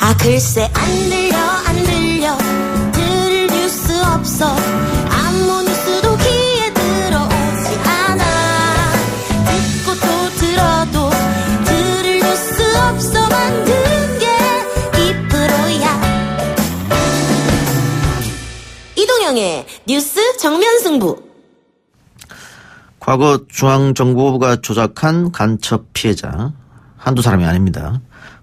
아 글쎄 안 들려 들을 뉴스 없어 아무 뉴스도 귀에 들어오지 않아 듣고 또 들어도 들을 뉴스 없어 만든 게 이 프로야. 이동영의 뉴스 정면승부. 과거 중앙정보부가 조작한 간첩 피해자 한두 사람이 아닙니다.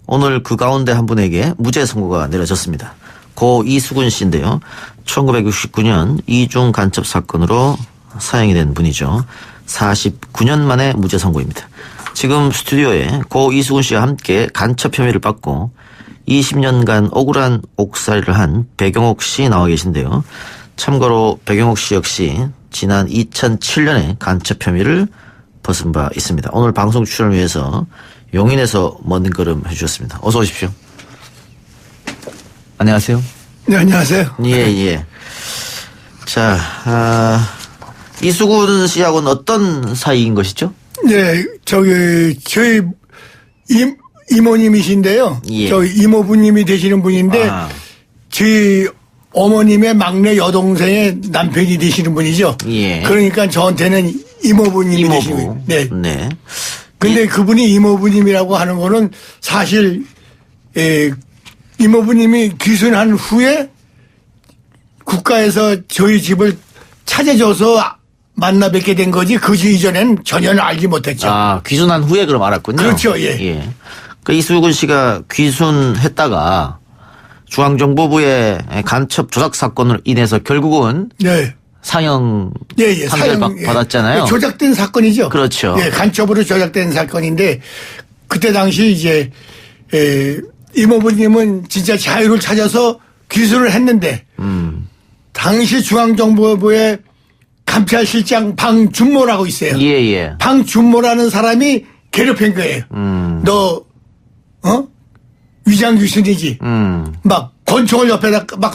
오늘 그 가운데 한 분에게 무죄 선고가 내려졌습니다. 고 이수근 씨인데요. 1969년 이중 간첩 사건으로 사형이 된 분이죠. 49년 만에 무죄 선고입니다. 지금 스튜디오에 고 이수근 씨와 함께 간첩 혐의를 받고 20년간 억울한 옥살이를 한 백영옥 씨 나와 계신데요. 참고로 백영옥 씨 역시 지난 2007년에 간첩 혐의를 벗은 바 있습니다. 오늘 방송 출연을 위해서 용인에서 먼 걸음 해주셨습니다. 어서 오십시오. 안녕하세요. 네, 안녕하세요. 예. 자, 이수근 씨하고는 어떤 사이인 것이죠? 네, 저희 이모님이신데요. 예. 저희 이모부님이 되시는 분인데, 저희 어머님의 막내 여동생의 남편이 되시는 분이죠. 예. 그러니까 저한테는 이모부님이 되시는 분이에요. 네. 네. 근데 그분이 이모부님이라고 하는 거는 사실, 이모부님이 귀순한 후에 국가에서 저희 집을 찾아줘서 만나 뵙게 된 거지 그 이전엔 전혀 알지 못했죠. 아, 귀순한 후에 그럼 알았군요. 그렇죠, 예. 그 이수근 씨가 귀순했다가 중앙정보부의 간첩 조작 사건으로 인해서 결국은 네. 사형 예. 판결 받았잖아요. 조작된 사건이죠. 그렇죠. 예, 간첩으로 조작된 사건인데 그때 당시 이제 이모부님은 진짜 자유를 찾아서 귀순을 했는데 당시 중앙정보부의 감찰실장 방준모라고 있어요. 예. 방준모라는 사람이 괴롭힌 거예요. 너 위장 귀순이지. 막 권총을 옆에다 막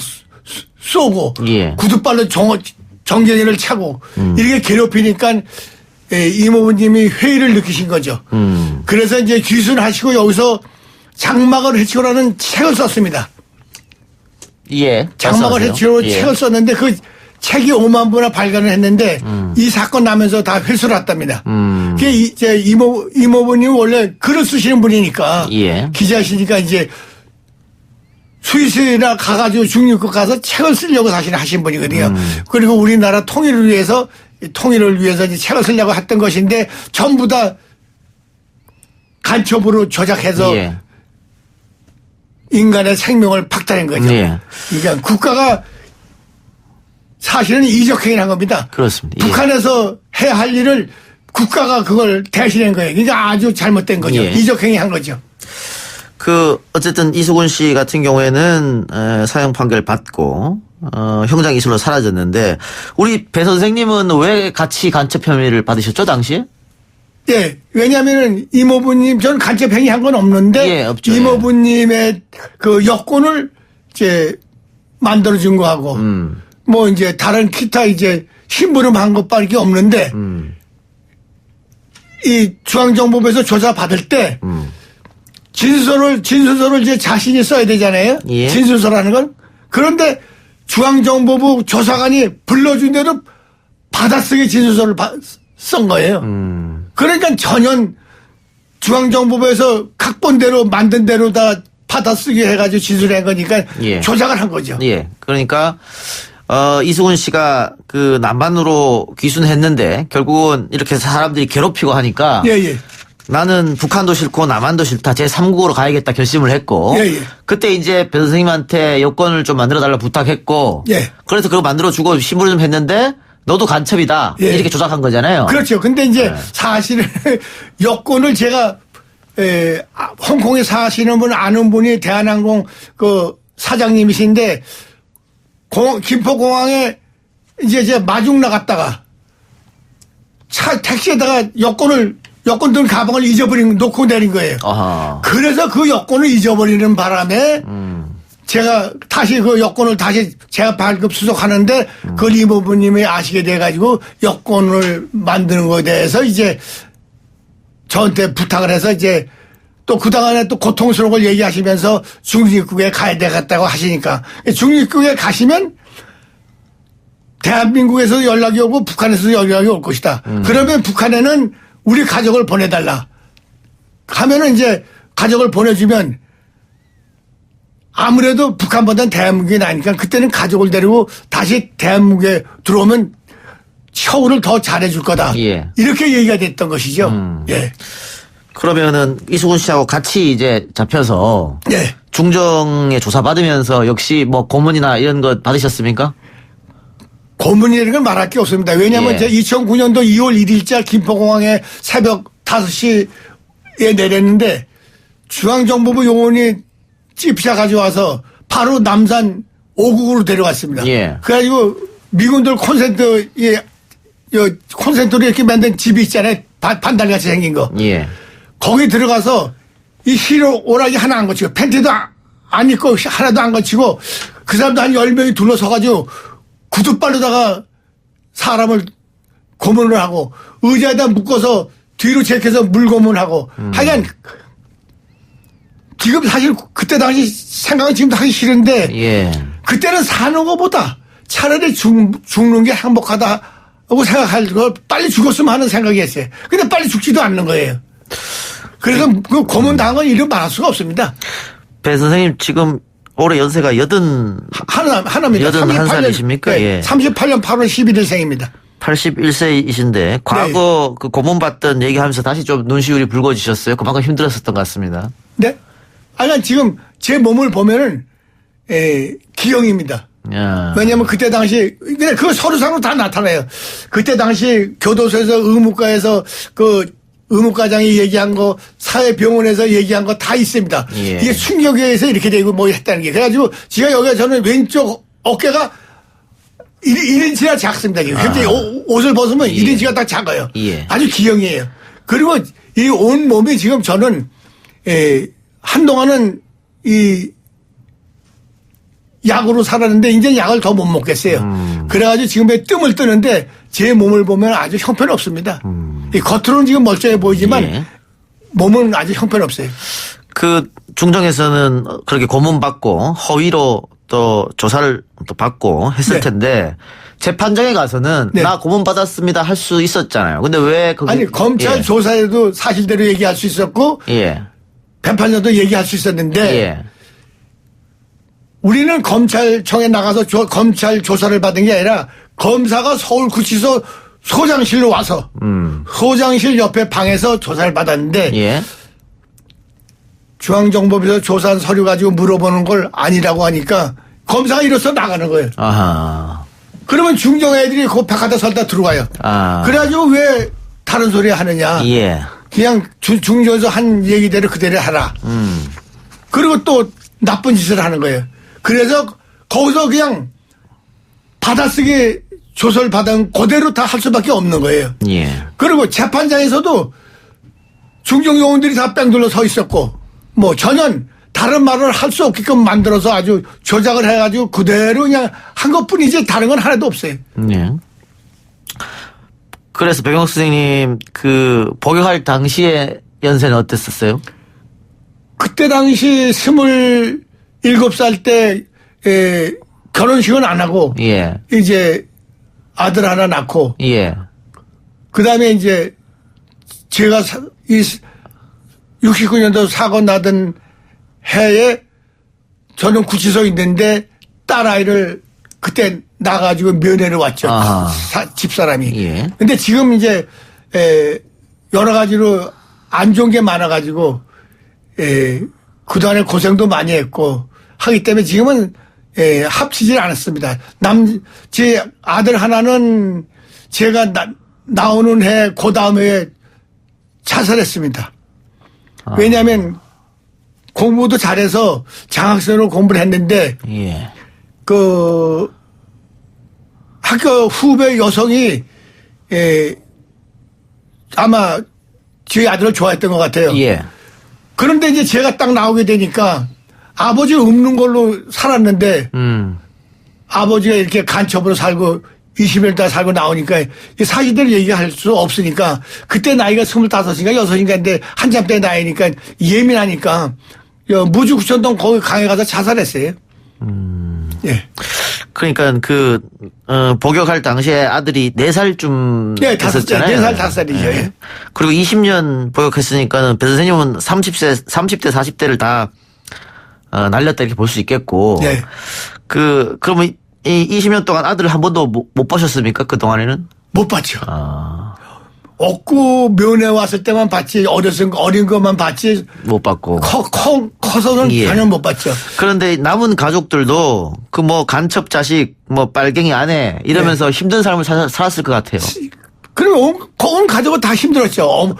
쏘고 예. 구두발로 정경이를 차고 이렇게 괴롭히니까 이모부님이 회의를 느끼신 거죠. 그래서 이제 귀순하시고 여기서 장막을 해치우라는 책을 썼습니다. 예. 장막을 해치우라는 책을 썼는데 그 책이 5만 부나 발간을 했는데 이 사건 나면서 다 회수를 했답니다. 그게 이제 이모부님 원래 글을 쓰시는 분이니까 예. 기자시니까 이제 스위스나 가가지고 중립국 가서 책을 쓰려고 사실 하신 분이거든요. 그리고 우리나라 통일을 위해서 이제 책을 쓰려고 했던 것인데 전부 다 간첩으로 조작해서 예. 인간의 생명을 박탈한 거죠. 예. 그러니까 국가가 사실은 이적행위를 한 겁니다. 그렇습니다. 예. 북한에서 해야 할 일을 국가가 그걸 대신한 거예요. 그러니까 아주 잘못된 거죠. 예. 이적행위 한 거죠. 어쨌든 이수근 씨 같은 경우에는 사형 판결 받고 형장 이슬로 사라졌는데 우리 배 선생님은 왜 같이 간첩 혐의를 받으셨죠 당시에? 예, 왜냐하면은 이모부님 저는 간첩 행위한 건 없는데 예, 없죠. 이모부님의 그 여권을 이제 만들어준 거하고 뭐 이제 다른 기타 이제 심부름한 것밖에 없는데 이 중앙정보부에서 조사 받을 때 진술서를 이제 자신이 써야 되잖아요. 예. 진술서라는 건. 그런데 중앙정보부 조사관이 불러준 대로 받아쓰기 진술서를 쓴 거예요. 그러니까 전혀 중앙정보부에서 각본대로 만든 대로 다 받아쓰기 해가지고 진술한 거니까 예. 조작을 한 거죠. 예. 그러니까 이수근 씨가 그 남반으로 귀순했는데 결국은 이렇게 사람들이 괴롭히고 하니까 예. 나는 북한도 싫고 남한도 싫다. 제3국으로 가야겠다 결심을 했고 예. 그때 이제 배 선생님한테 여권을 좀 만들어달라 부탁했고 예. 그래서 그거 만들어주고 심부름 좀 했는데 너도 간첩이다. 예. 이렇게 조작한 거잖아요. 그렇죠. 근데 이제 사실은 여권을 제가 홍콩에 사시는 분 아는 분이 대한항공 그 사장님이신데 김포공항에 이제 마중 나갔다가 택시에다가 여권 든 가방을 놓고 내린 거예요. 아하. 그래서 그 여권을 잊어버리는 바람에 제가 다시 그 여권을 다시 제가 발급 수속하는데 그걸 이모부님이 아시게 돼가지고 여권을 만드는 거에 대해서 이제 저한테 부탁을 해서 이제 또 그동안에 또 고통스러운 걸 얘기하시면서 중립국에 가야 되겠다고 하시니까 중립국에 가시면 대한민국에서 연락이 오고 북한에서 연락이 올 것이다. 그러면 북한에는 우리 가족을 보내달라 하면은 이제 가족을 보내주면 아무래도 북한보다는 대한민국이 나니까 그때는 가족을 데리고 다시 대한민국에 들어오면 처우를 더 잘해줄 거다. 예. 이렇게 얘기가 됐던 것이죠. 예. 그러면은 이수근 씨하고 같이 이제 잡혀서 예. 중정에 조사받으면서 역시 뭐 고문이나 이런 거 받으셨습니까? 고문이라는 건 말할 게 없습니다. 왜냐하면 예. 2009년도 2월 1일자 김포공항에 새벽 5시에 내렸는데 중앙정보부 요원이 찝샤 가져와서 바로 남산 5국으로 데려갔습니다. 예. 그래가지고 미군들 콘센트로 이렇게 만든 집이 있잖아요. 반달같이 생긴 거. 예. 거기 들어가서 이 히로 오락이 하나 안 거치고 팬티도 안 입고 하나도 안 거치고 그 사람도 한 10명이 둘러서가지고 구두발로다가 사람을 고문을 하고 의자에다 묶어서 뒤로 제껴서 물고문하고 하여간 지금 사실 그때 당시 생각은 지금도 하기 싫은데 예. 그때는 사는 것보다 차라리 죽는 게 행복하다고 생각할 걸 빨리 죽었으면 하는 생각이었어요. 근데 빨리 죽지도 않는 거예요. 그래서 그 고문 당한 건 이름 말할 수가 없습니다. 배 선생님 지금 올해 연세가 하나입니다. 81살이십니까? 네, 예. 38년 8월 11일생입니다. 81세이신데 과거 그 고문받던 얘기하면서 다시 좀 눈시울이 붉어지셨어요? 그만큼 힘들었었던 것 같습니다. 네? 아니 지금 제 몸을 보면은 기형입니다. 야. 왜냐하면 그때 당시 그냥 그거 서류상으로 다 나타나요. 그때 당시 교도소에서 의무과에서 그 의무과장이 얘기한 거 사회병원에서 얘기한 거 다 있습니다. 예. 이게 충격에 의해서 이렇게 되고 뭐 했다는 게 그래가지고 제가 여기가 저는 왼쪽 어깨가 1인치나 작습니다. 지금. 현재 옷을 벗으면 예. 1인치가 딱 작아요. 예. 아주 기형이에요. 그리고 이 온 몸이 지금 저는 한동안은 이 약으로 살았는데 이제 약을 더 못 먹겠어요. 그래가지고 지금 뜸을 뜨는데 제 몸을 보면 아주 형편없습니다. 이 겉으로는 지금 멀쩡해 보이지만 예. 몸은 아주 형편없어요. 그 중정에서는 그렇게 고문받고 허위로 또 조사를 또 받고 했을 네. 텐데 재판정에 가서는 네. 나 고문받았습니다 할 수 있었잖아요. 근데 왜 거기 아니 검찰 예. 조사에도 사실대로 얘기할 수 있었고 예. 재판장도 얘기할 수 있었는데 예. 우리는 검찰청에 나가서 검찰 조사를 받은 게 아니라 검사가 서울구치소 소장실로 와서 소장실 옆에 방에서 조사를 받았는데 예. 중앙정보부에서 조사한 서류 가지고 물어보는 걸 아니라고 하니까 검사가 이로써 나가는 거예요. 아하. 그러면 중정 애들이 그 바깥에 설다 들어와요. 아. 그래가지고 왜 다른 소리 하느냐. 예. 그냥 중정에서 한 얘기대로 그대로 하라. 그리고 또 나쁜 짓을 하는 거예요. 그래서 거기서 그냥 받아쓰기 조서를 받은 그대로 다 할 수밖에 없는 거예요. 예. 그리고 재판장에서도 중정 요원들이 다 뺑돌러 서 있었고 뭐 전혀 다른 말을 할 수 없게끔 만들어서 아주 조작을 해가지고 그대로 그냥 한 것뿐이지 다른 건 하나도 없어요. 예. 그래서 백영수 선생님 그 복역할 당시에 연세는 어땠었어요? 그때 당시 27살 때 결혼식은 안 하고 예. 이제 아들 하나 낳고 예. 그다음에 이제 제가 이 69년도 사고 나던 해에 저는 구치소에 있는데 딸아이를 그때 나가지고 면회를 왔죠. 아하. 집사람이. 예. 근데 지금 이제 여러 가지로 안 좋은 게 많아가지고 그동안에 고생도 많이 했고 하기 때문에 지금은 합치질 않았습니다. 제 아들 하나는 제가 나오는 해 그 다음에 자살했습니다. 왜냐하면 공부도 잘해서 장학생으로 공부를 했는데 예. 그 학교 후배 여성이 아마 저희 아들을 좋아했던 것 같아요. 예. 그런데 이제 제가 딱 나오게 되니까 아버지 없는 걸로 살았는데 아버지가 이렇게 간첩으로 살고 20년 다 살고 나오니까 이 사실대로 얘기할 수 없으니까 그때 나이가 25인가 6인가인데 한참 때 나이니까 예민하니까 무주구천동 거기 강에 가서 자살했어요. 예. 그러니까 복역할 당시에 아들이 4살쯤 예, 됐었잖아요. 4살, 5살이죠. 예. 그리고 20년 복역했으니까는 배 선생님은 30대, 40대를 다 날렸다 이렇게 볼 수 있겠고. 예. 그러면 이 20년 동안 아들을 한 번도 못 보셨습니까? 그 동안에는? 못 봤죠. 아, 없고 면회 왔을 때만 봤지 어린 것만 봤지 못 봤고. 커서는 예. 전혀 못 봤죠. 그런데 남은 가족들도 그 간첩 자식, 빨갱이 아내 이러면서 힘든 삶을 살았을 것 같아요. 그리고 온 가족은 다 힘들었죠.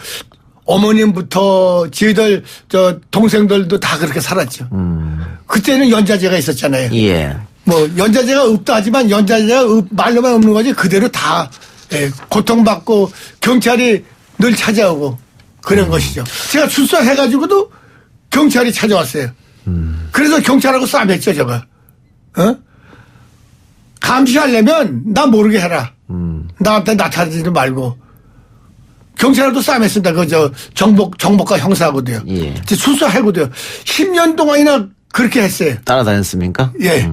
어머님부터 저희들 동생들도 다 그렇게 살았죠. 그때는 연좌제가 있었잖아요. 예. 연좌제가 없다 하지만 연좌제가 말로만 없는 거지 그대로 다 고통받고 경찰이 늘 찾아오고 그런 것이죠. 제가 출소해가지고도 경찰이 찾아왔어요. 그래서 경찰하고 싸맸죠, 제가. 감시하려면 나 모르게 해라. 나한테 나타나지 말고. 경찰하고도 싸맸습니다. 정복과 형사하고도요. 예. 출소하고도요. 10년 동안이나 그렇게 했어요. 따라다녔습니까? 예.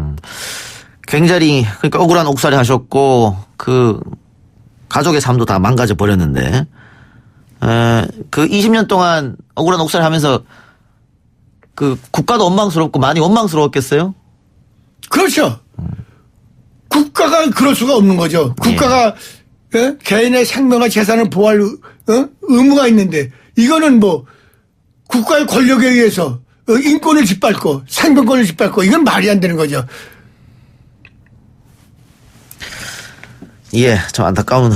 굉장히 그러니까 억울한 옥살이 하셨고 가족의 삶도 다 망가져 버렸는데 그 20년 동안 억울한 옥살이 하면서 국가도 원망스럽고 많이 원망스러웠겠어요? 그렇죠. 국가가 그럴 수가 없는 거죠. 국가가 개인의 생명과 재산을 보호할 의무가 있는데 이거는 국가의 권력에 의해서 인권을 짓밟고 생명권을 짓밟고 이건 말이 안 되는 거죠. 예, 좀 안타까운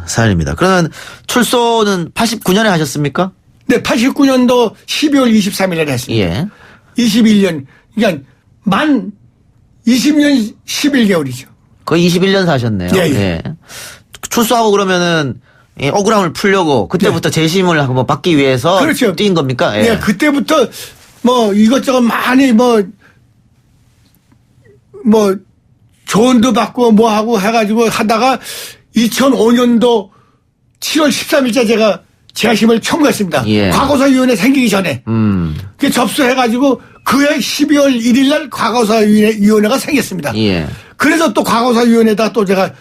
사연입니다. 그러면 출소는 89년에 하셨습니까? 네, 89년도 12월 23일에 했습니다. 예. 21년, 그러니까 만 20년 11개월이죠. 거의 21년 사셨네요. 예, 예. 출소하고 그러면은 억울함을 풀려고 그때부터 재심을 받기 위해서 그렇죠. 뛴 겁니까? 예. 네, 그때부터 이것저것 많이 조언도 받고 하고 해가지고 하다가 2005년도 7월 13일째 제가 재심을 청구했습니다. 예. 과거사위원회 생기기 전에. 그 접수해가지고 그해 12월 1일 날 과거사위원회가 생겼습니다. 예. 그래서 또 과거사위원회에다 또 제가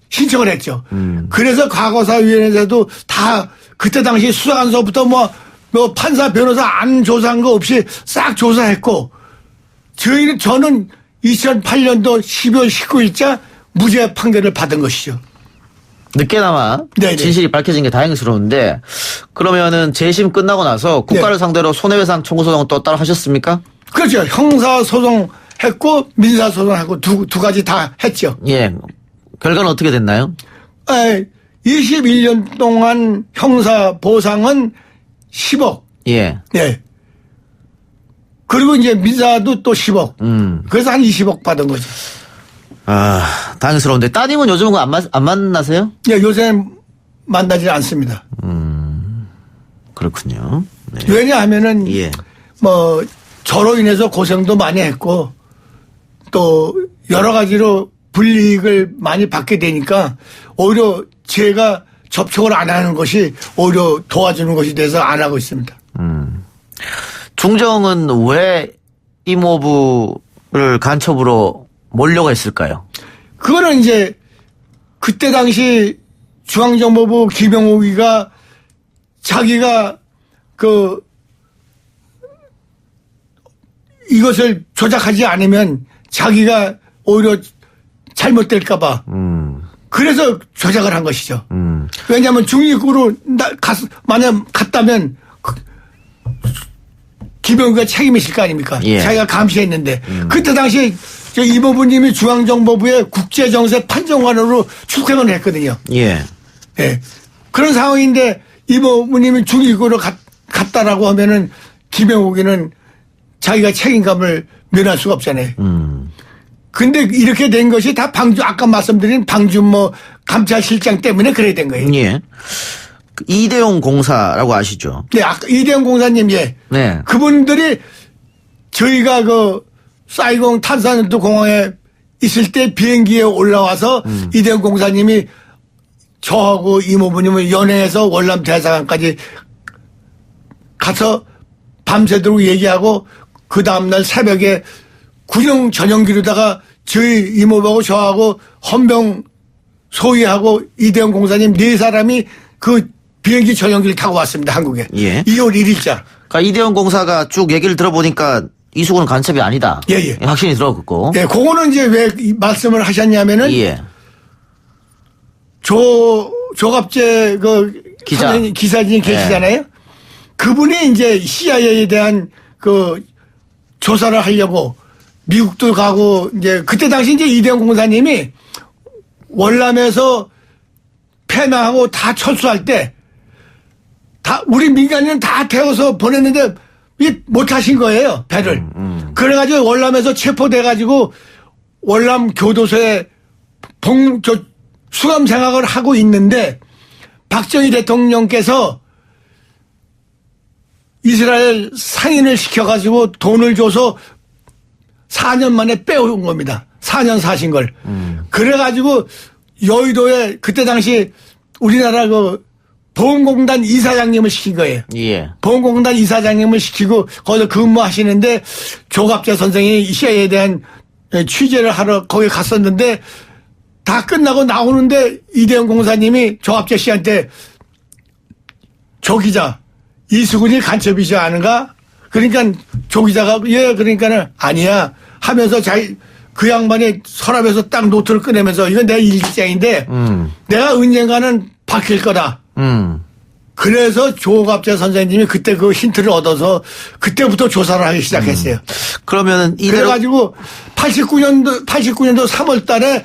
신청을 했죠. 그래서 과거사위원회에서도 다 그때 당시 수사관서부터 판사 변호사 안 조사한 거 없이 싹 조사했고 저는 2008년도 12월 19일자 무죄 판결을 받은 것이죠. 늦게나마 네네. 진실이 밝혀진 게 다행스러운데 그러면은 재심 끝나고 나서 국가를 네. 상대로 손해배상 청구 소송 또 따로 하셨습니까? 그렇죠. 형사소송 했고 민사소송 했고 두 가지 다 했죠. 예. 결과는 어떻게 됐나요? 21년 동안 형사 보상은 10억. 예. 네. 그리고 이제 민사도 또 10억. 그래서 한 20억 받은 거죠. 아, 다행스러운데 따님은 요즘은 안 만나세요? 예, 요새 만나지 않습니다. 그렇군요. 네. 왜냐하면은 예. 저로 인해서 고생도 많이 했고 또 여러 가지로 불이익을 많이 받게 되니까 오히려 제가 접촉을 안 하는 것이 오히려 도와주는 것이 돼서 안 하고 있습니다. 중정은 왜 이모부를 간첩으로 몰려고 했을까요? 그거는 이제 그때 당시 중앙정보부 김영욱이가 자기가 이것을 조작하지 않으면 자기가 오히려 잘못될까봐 그래서 조작을 한 것이죠. 왜냐하면 중위급으로 만약 갔다면 김영욱이가 책임이 있을 거 아닙니까? 예. 자기가 감시했는데 그때 당시 이모부님이 중앙정보부의 국제정세 판정관으로 출퇴근을 했거든요. 예. 예. 그런 상황인데 이모부님이 중위급으로 갔다라고 하면은 김영욱이는 자기가 책임감을 면할 수가 없잖아요. 근데 이렇게 된 것이 다 아까 말씀드린 방준모 감찰실장 때문에 그래 된 거예요. 예. 이대용 공사라고 아시죠? 네, 아까 이대영 공사님, 예. 네. 그분들이 저희가 사이공 탄산연투 공항에 있을 때 비행기에 올라와서 이대영 공사님이 저하고 이모부님을 연행해서 월남 대사관까지 가서 밤새도록 얘기하고 그 다음날 새벽에 군용 전용기로다가 저희 이모부하고 저하고 헌병 소위하고 이대영 공사님 네 사람이 그 비행기 전용기를 타고 왔습니다. 한국에. 예. 2월 1일자. 그러니까 이대영 공사가 쭉 얘기를 들어보니까 이수근은 간첩이 아니다. 예. 확신이 들어갔고. 예, 그거는 이제 왜 이 말씀을 하셨냐면은 예. 조갑재 그 기자. 선생님, 기사님 계시잖아요. 그분이 이제 CIA에 대한 그 조사를 하려고 미국도 가고 이제 그때 당시 이제 이대영 공사님이 월남에서 패망하고 다 철수할 때 다 우리 민간인은 다 태워서 보냈는데 못 하신 거예요, 배를. 그래가지고 월남에서 체포돼가지고 월남 교도소에 수감 생활을 하고 있는데 박정희 대통령께서 이스라엘 상인을 시켜가지고 돈을 줘서 4년 만에 빼온 겁니다. 4년 사신 걸. 그래가지고 여의도에 그때 당시 우리나라 그 보험공단 이사장님을 시킨 거예요. 예. 보험공단 이사장님을 시키고 거기서 근무하시는데 조갑재 선생이 CIA에 대한 취재를 하러 거기 갔었는데 다 끝나고 나오는데 이대영 공사님이 조갑재 씨한테 조 기자 이수근이 간첩이지 않은가? 그러니까 조 기자가 예 그러니까는 아니야 하면서 그 양반이 서랍에서 딱 노트를 꺼내면서 이건 내 일기장인데 내가 언젠가는 밝힐 거다. 그래서 조갑재 선생님이 그때 그 힌트를 얻어서 그때부터 조사를 하기 시작했어요. 그러면은 그래가지고 89년도 3월 달에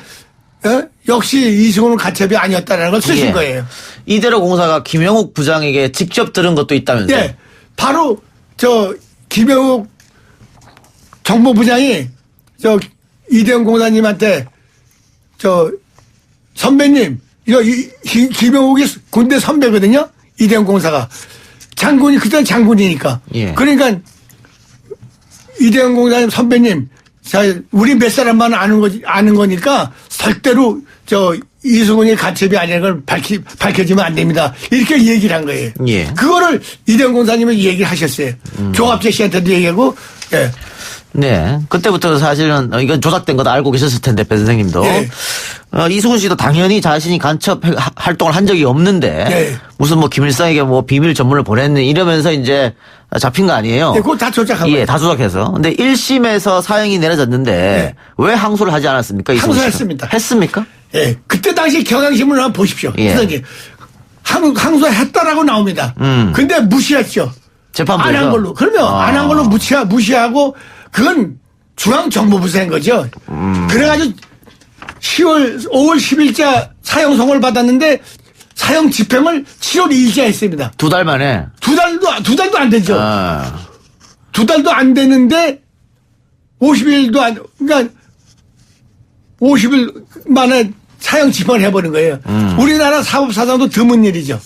역시 이수근은 간첩이 아니었다는 걸 쓰신 예. 거예요. 이대로 공사가 김영욱 부장에게 직접 들은 것도 있다면서요? 네. 바로 김영욱 정보부장이 이대영 공사님한테 선배님 이거 김영욱이 군대 선배거든요. 이대영 공사가 장군이 그때는 장군이니까. 예. 그러니까 이대영 공사님 선배님 우리 몇 사람만 아는 거니까 절대로 이수근이 간첩이 아니라는 걸 밝혀지면 안 됩니다. 이렇게 얘기를 한 거예요. 예. 그거를 이대영 공사님이 얘기를 하셨어요. 조갑재 씨한테도 얘기하고, 예. 네. 그때부터 사실은 이건 조작된 거다 알고 계셨을 텐데, 배 선생님도. 예. 이수근 씨도 당연히 자신이 간첩 활동을 한 적이 없는데, 예. 무슨 김일성에게 비밀 전문을 보냈네 이러면서 이제 잡힌 거 아니에요? 예, 그거 다 조작한 예, 거예요. 다 조작해서. 근데 1심에서 사형이 내려졌는데, 예. 왜 항소를 하지 않았습니까? 이수근 씨가? 항소했습니다. 했습니까? 예. 그때 당시 경향신문을 한번 보십시오. 예. 그래서 이제 항소했다라고 나옵니다. 근데 무시했죠. 재판부에서? 안 한 걸로. 그러면 안 한 걸로 무시하고 그건 중앙정보부에서 한 거죠. 그래가지고 5월 10일자 사형 선고를 받았는데 사형 집행을 7월 2일자 했습니다. 2달 만에. 두 달도 안 되죠. 아. 2달도 안 되는데 50일도 그러니까 50일 만에 사형 집행을 해버린 거예요. 우리나라 사법사상도 드문 일이죠.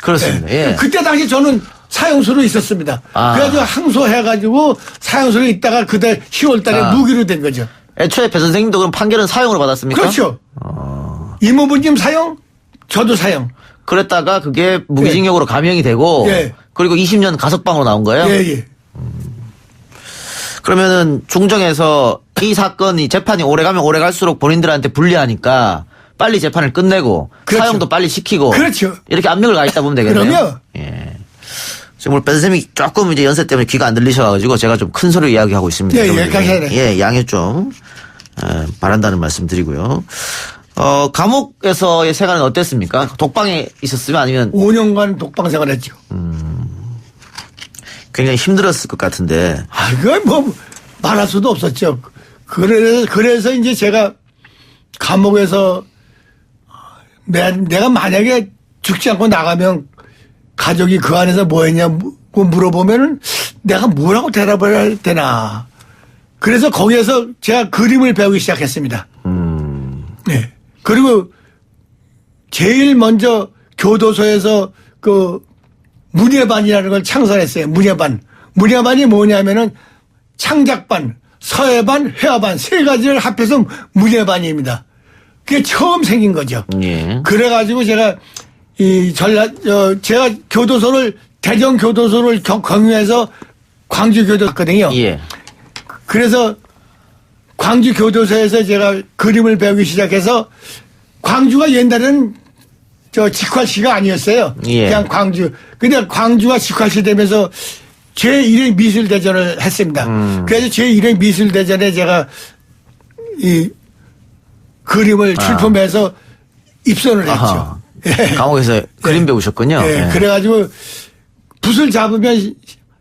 그렇습니다. 예. 그때 당시 저는 사형수로 있었습니다. 아. 그래가지고 항소해가지고 사형수로 있다가 그때 10월 달에 무기로 된 거죠. 애초에 배 선생님도 그럼 판결은 사형으로 받았습니까? 그렇죠. 이모부님 사형, 저도 사형. 그랬다가 그게 무기징역으로 감형이 되고 예. 그리고 20년 가석방으로 나온 거예요? 예. 그러면은 중정에서 이 사건이 재판이 오래 가면 오래 갈수록 본인들한테 불리하니까 빨리 재판을 끝내고 그렇죠. 사형도 빨리 시키고 그렇죠. 이렇게 압력을 가했다 보면 되겠네요. 그럼요. 예. 지금 우리 배 선생님이 조금 이제 연세 때문에 귀가 안 들리셔가지고 제가 좀 큰 소리로 이야기하고 있습니다. 예, 여러분들. 가셔야 돼요. 예, 양해 좀 바란다는 말씀 드리고요. 감옥에서의 생활은 어땠습니까? 독방에 있었으면 아니면 5년간 독방 생활했죠. 굉장히 힘들었을 것 같은데. 그건 말할 수도 없었죠. 그래서 이제 제가 감옥에서 내가 만약에 죽지 않고 나가면 가족이 그 안에서 뭐 했냐고 물어보면은 내가 뭐라고 대답을 해야 되나. 그래서 거기에서 제가 그림을 배우기 시작했습니다. 네. 그리고 제일 먼저 교도소에서 그 문예반이라는 걸 창설했어요. 문예반. 문예반이 뭐냐면은 창작반, 서해반, 회화반 세 가지를 합해서 문예반입니다. 그게 처음 생긴 거죠. 예. 그래가지고 제가 제가 교도소를 대전 교도소를 경유해서 광주 교도 갔거든요. 예. 그래서 광주 교도소에서 제가 그림을 배우기 시작해서 광주가 옛날에는 직화시가 아니었어요. 예. 그냥 광주. 근데 광주가 직화시 되면서 제1회 미술대전을 했습니다. 그래서 제1회 미술대전에 제가 이 그림을 출품해서 입선을 아하. 했죠. 예. 감옥에서 그림 배우셨군요. 예. 예. 그래가지고 붓을 잡으면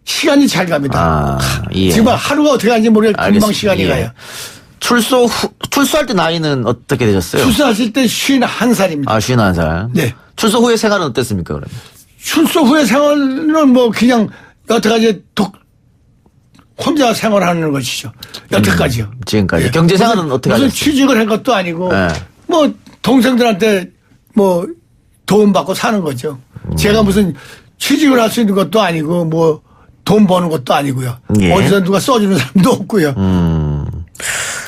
시간이 잘 갑니다. 예. 지금 하루가 어떻게 가는지 모르겠는데 금방 알겠습니다. 시간이 예. 가요. 출소할 때 나이는 어떻게 되셨어요? 출소하실 때 51살입니다. 51살. 네. 출소 후의 생활은 어땠습니까, 그러면? 출소 후의 생활은 뭐 그냥 여태까지 혼자 생활하는 것이죠. 여태까지요. 지금까지. 예. 경제 생활은 어떻게 무슨 하셨어요? 취직을 한 것도 아니고 예. 뭐 동생들한테 뭐 도움받고 사는 거죠. 제가 무슨 취직을 할 수 있는 것도 아니고 뭐 돈 버는 것도 아니고요. 예. 어디서 누가 써주는 사람도 없고요.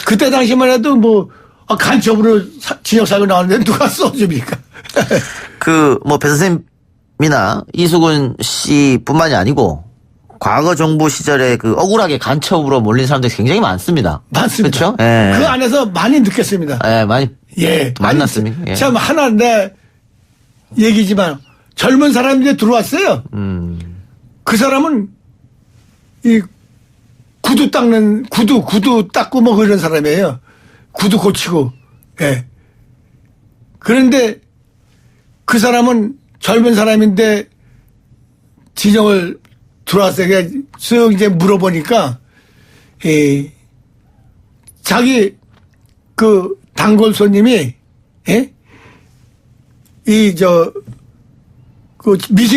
그때 당시만 해도 뭐 간첩으로 지역사회 나오는데 누가 써줍니까? 배 선생님이나 이수근 씨뿐만이 아니고 과거 정부 시절에 억울하게 간첩으로 몰린 사람들이 굉장히 많습니다. 많습니다. 그렇죠? 예. 그 안에서 많이 느꼈습니다. 예, 많이 예. 만났습니까? 아니, 예. 참 하나 내 얘기지만 젊은 사람이 들어왔어요. 그 사람은 이 구두 닦고 뭐 그런 사람이에요. 구두 고치고. 예. 그런데 그 사람은 젊은 사람인데 진영을 들어왔어요. 쓱 이제 물어보니까 자기 단골 손님이 예?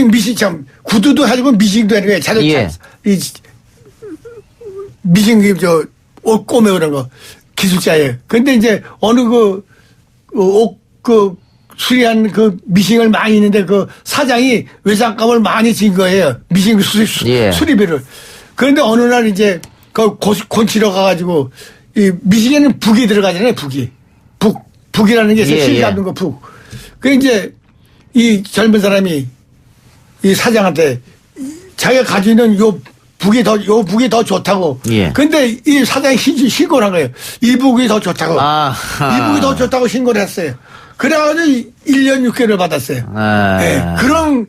미싱 참 구두도 해주고 미싱도 하는 거예요. 자동차 예. 미싱 옷 꼬매 그런 거 기술자예요. 근데 이제 어느 옷 수리한 미싱을 많이 있는데 사장이 외상값을 많이 진 거예요. 미싱 예. 수리비를. 그런데 어느 날 이제 곤치러 가가지고 이 미싱에는 북이 들어가잖아요. 북이라는 게 있어요. 예, 실 예. 잡는 거 북. 그 이제 이 젊은 사람이 이 사장한테 자기가 가지고 있는 요 북이 더 좋다고. 예. 근데 이 사장이 신고를 한 거예요. 이 북이 더 좋다고. 아. 이 북이 더 좋다고 신고를 했어요. 그래가지고 1년 6개월을 받았어요. 아. 예. 그런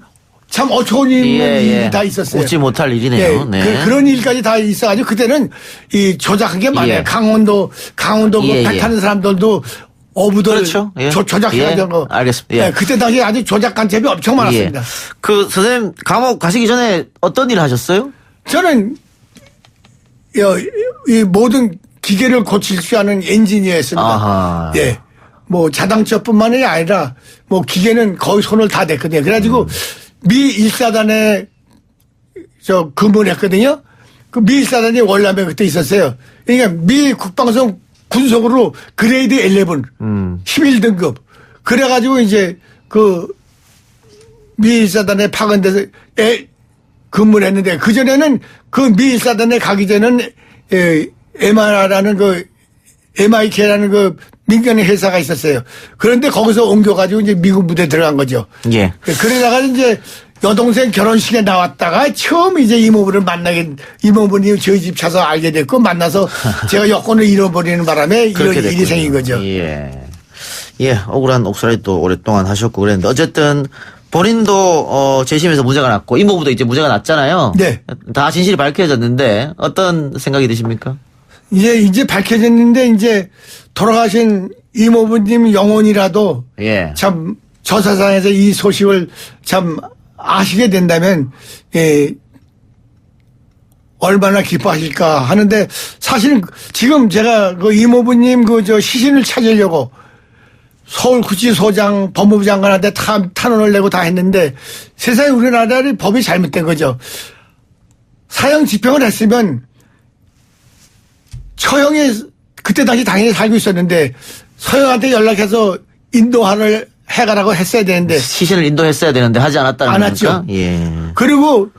참 어처구니 있는 일이 다 있었어요. 웃지 못할 일이네요. 예. 네. 그런 일까지 다 있어가지고 그때는 이 조작한 게 많아요. 예. 강원도 예, 배 예. 타는 사람들도 어부들 그렇죠. 예. 조작해가지고 예. 거. 알겠습니다. 예. 예. 그때 당시 아주 조작 간첩이 엄청 많았습니다. 예. 선생님 감옥 가시기 전에 어떤 일을 하셨어요? 저는 이 모든 기계를 고칠 줄 아는 엔지니어였습니다. 아하. 예. 뭐 자동차뿐만이 아니라 뭐 기계는 거의 손을 다 댔거든요. 그래가지고 미 1사단에 근무를 했거든요. 그 미 1사단이 월남에 그때 있었어요. 그러니까 미 국방성 군속으로 그레이드 11, 11등급. 그래가지고 이제 미 1사단에 파견돼서 근무를 했는데 그전에는 미 1사단에 가기 전에는 MIK라는 민간의 회사가 있었어요. 그런데 거기서 옮겨가지고 이제 미군 부대에 들어간 거죠. 예. 그러다가 이제 여동생 결혼식에 나왔다가 처음 이제 이모분이 저희 집 차서 알게 됐고 만나서 제가 여권을 잃어버리는 바람에 이런 그렇게 일이 됐군요. 생긴 거죠. 예. 예, 억울한 옥살이 또 오랫동안 하셨고 그랬는데 어쨌든 본인도 재심에서 무죄가 났고 이모부도 이제 무죄가 났잖아요. 네. 다 진실이 밝혀졌는데 어떤 생각이 드십니까? 이제 밝혀졌는데 이제 돌아가신 이모부님 영혼이라도 예. 참 저 세상에서 이 소식을 참 아시게 된다면 얼마나 기뻐하실까 하는데 사실은 지금 제가 이모부님 시신을 찾으려고 서울구치소장 법무부 장관한테 탄원을 내고 다 했는데 세상에 우리나라의 법이 잘못된 거죠. 사형 집행을 했으면 처형에 그때 당시 당연히 살고 있었는데 서형한테 연락해서 인도하를 해가라고 했어야 되는데 시신을 인도했어야 되는데 하지 않았다는 안 겁니까? 했죠. 예. 그리고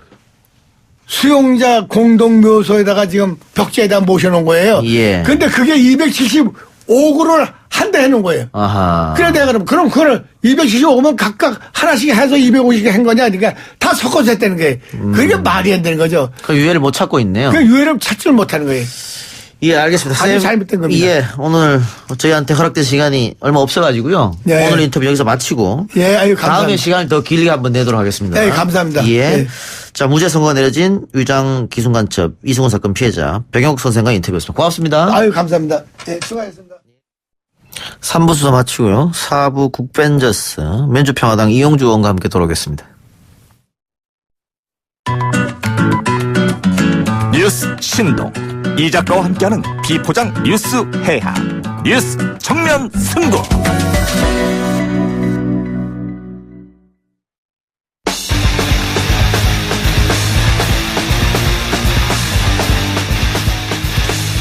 수용자 공동묘소에다가 지금 벽지에다 모셔놓은 거예요. 예. 근데 그게 275구를 한 대 해놓은 거예요. 아하. 그래 내가 그럼 그걸 275면 각각 하나씩 해서 250개 한 거냐. 그러니까 다 섞어서 했다는 거예요. 그게 말이 안 되는 거죠. 그 유해를 못 찾고 있네요. 그 유해를 찾지를 못하는 거예요. 예, 알겠습니다. 아주 선생님, 잘못된 겁니다. 예, 오늘 저희한테 허락된 시간이 얼마 없어가지고요. 예. 오늘 인터뷰 여기서 마치고. 예, 아유, 감사합니다. 다음에 시간을 더 길게 한번 내도록 하겠습니다. 네, 감사합니다. 예. 예. 자, 무죄 선고가 내려진 위장 기순간첩 이승훈 사건 피해자 백영욱 선생과 인터뷰였습니다. 고맙습니다. 아유, 감사합니다. 예, 수고하셨습니다. 3부 수사 마치고요. 4부 국벤져스 민주평화당 이용주 의원과 함께 돌아오겠습니다. 뉴스 신동 이 작가와 함께하는 비포장 뉴스 해학 뉴스 정면 승부.